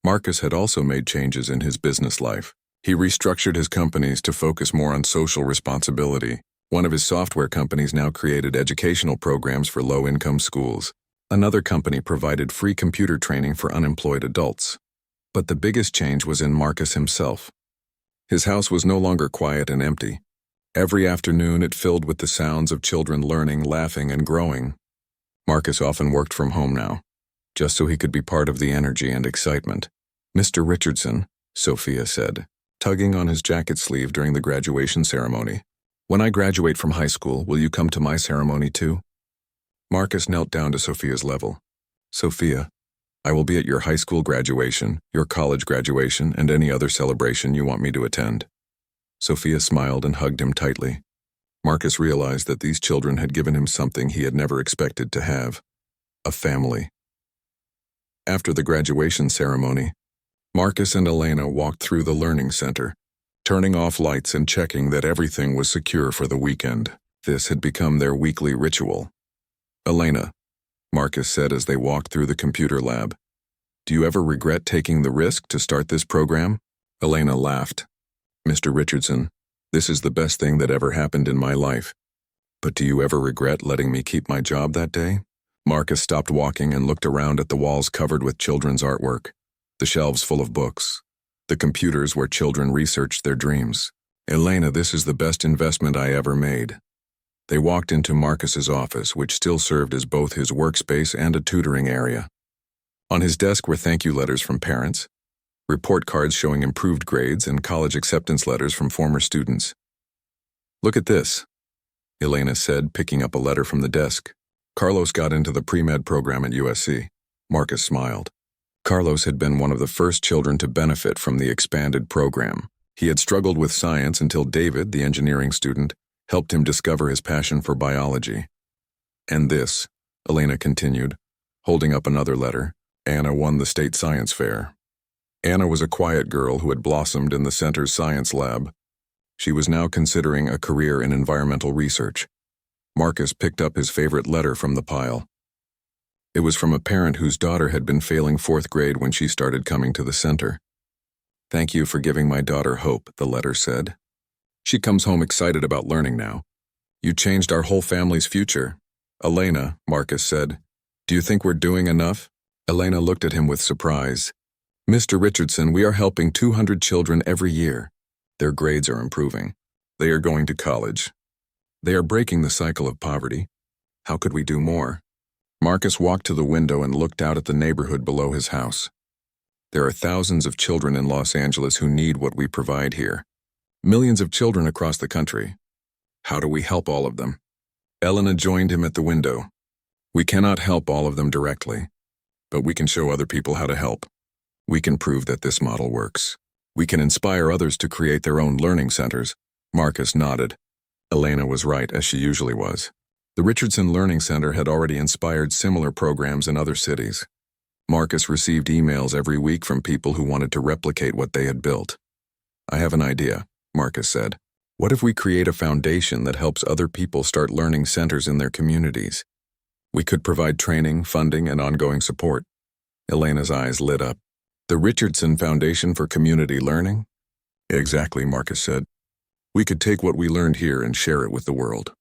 Marcus had also made changes in his business life. He restructured his companies to focus more on social responsibility. One of his software companies now created educational programs for low-income schools. Another company provided free computer training for unemployed adults. But the biggest change was in Marcus himself. His house was no longer quiet and empty. Every afternoon it filled with the sounds of children learning, laughing, and growing. Marcus often worked from home now, just so he could be part of the energy and excitement. "Mr. Richardson," Sophia said, tugging on his jacket sleeve during the graduation ceremony, "when I graduate from high school, will you come to my ceremony too?" Marcus knelt down to Sophia's level. "Sophia, I will be at your high school graduation, your college graduation, and any other celebration you want me to attend." Sophia smiled and hugged him tightly. Marcus realized that these children had given him something he had never expected to have: a family. After the graduation ceremony, Marcus and Elena walked through the learning center, turning off lights and checking that everything was secure for the weekend. This had become their weekly ritual. "Elena," Marcus said as they walked through the computer lab, "do you ever regret taking the risk to start this program?" Elena laughed. "Mr. Richardson, this is the best thing that ever happened in my life. But do you ever regret letting me keep my job that day?" Marcus stopped walking and looked around at the walls covered with children's artwork, the shelves full of books, the computers where children researched their dreams. "Elena, this is the best investment I ever made." They walked into Marcus's office, which still served as both his workspace and a tutoring area. On his desk were thank you letters from parents, report cards showing improved grades, and college acceptance letters from former students. "Look at this," Elena said, picking up a letter from the desk. "Carlos got into the pre-med program at USC. Marcus smiled. Carlos had been one of the first children to benefit from the expanded program. He had struggled with science until David, the engineering student, helped him discover his passion for biology. "And this," Elena continued, holding up another letter, "Anna won the state science fair." Anna was a quiet girl who had blossomed in the center's science lab. She was now considering a career in environmental research. Marcus picked up his favorite letter from the pile. It was from a parent whose daughter had been failing 4th grade when she started coming to the center. "Thank you for giving my daughter hope," the letter said. "She comes home excited about learning now. You changed our whole family's future." "Elena," Marcus said, "do you think we're doing enough?" Elena looked at him with surprise. "Mr. Richardson, we are helping 200 children every year. Their grades are improving. They are going to college. They are breaking the cycle of poverty. How could we do more?" Marcus walked to the window and looked out at the neighborhood below his house. "There are thousands of children in Los Angeles who need what we provide here. Millions of children across the country. How do we help all of them?" Elena joined him at the window. "We cannot help all of them directly, but we can show other people how to help. We can prove that this model works. We can inspire others to create their own learning centers." Marcus nodded. Elena was right, as she usually was. The Richardson Learning Center had already inspired similar programs in other cities. Marcus received emails every week from people who wanted to replicate what they had built. "I have an idea," Marcus said. "What if we create a foundation that helps other people start learning centers in their communities? We could provide training, funding, and ongoing support." Elena's eyes lit up. "The Richardson Foundation for Community Learning?" "Exactly," Marcus said. "We could take what we learned here and share it with the world."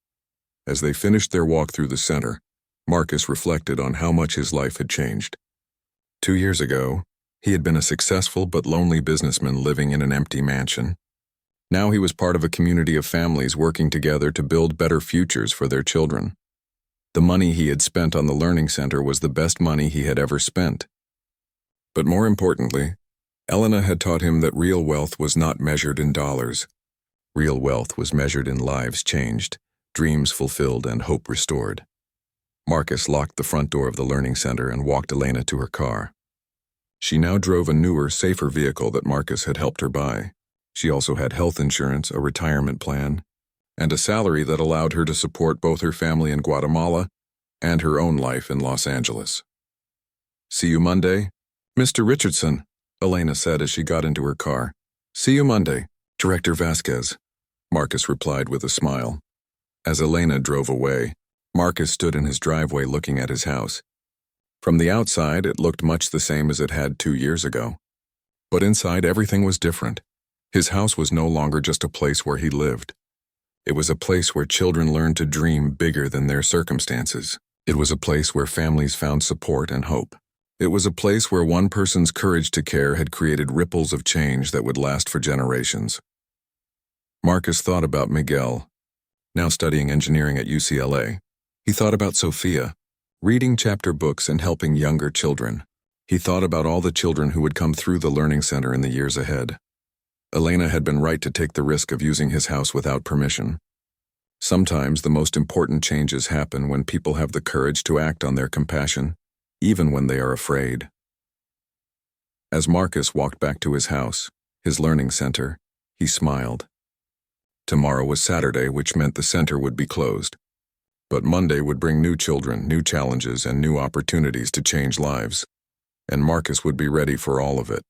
As they finished their walk through the center, Marcus reflected on how much his life had changed. 2 years ago, he had been a successful but lonely businessman living in an empty mansion. Now he was part of a community of families working together to build better futures for their children. The money he had spent on the learning center was the best money he had ever spent. But more importantly, Elena had taught him that real wealth was not measured in dollars. Real wealth was measured in lives changed, dreams fulfilled and hope restored. Marcus locked the front door of the learning center and walked Elena to her car. She now drove a newer, safer vehicle that Marcus had helped her buy. She also had health insurance, a retirement plan, and a salary that allowed her to support both her family in Guatemala and her own life in Los Angeles. "See you Monday, Mr. Richardson," Elena said as she got into her car. "See you Monday, Director Vasquez," Marcus replied with a smile. As Elena drove away, Marcus stood in his driveway looking at his house. From the outside, it looked much the same as it had 2 years ago. But inside, everything was different. His house was no longer just a place where he lived. It was a place where children learned to dream bigger than their circumstances. It was a place where families found support and hope. It was a place where one person's courage to care had created ripples of change that would last for generations. Marcus thought about Miguel, now studying engineering at UCLA. He thought about Sophia, reading chapter books and helping younger children. He thought about all the children who would come through the learning center in the years ahead. Elena had been right to take the risk of using his house without permission. Sometimes the most important changes happen when people have the courage to act on their compassion, even when they are afraid. As Marcus walked back to his house, his learning center, he smiled. Tomorrow was Saturday, which meant the center would be closed. But Monday would bring new children, new challenges, and new opportunities to change lives. And Marcus would be ready for all of it.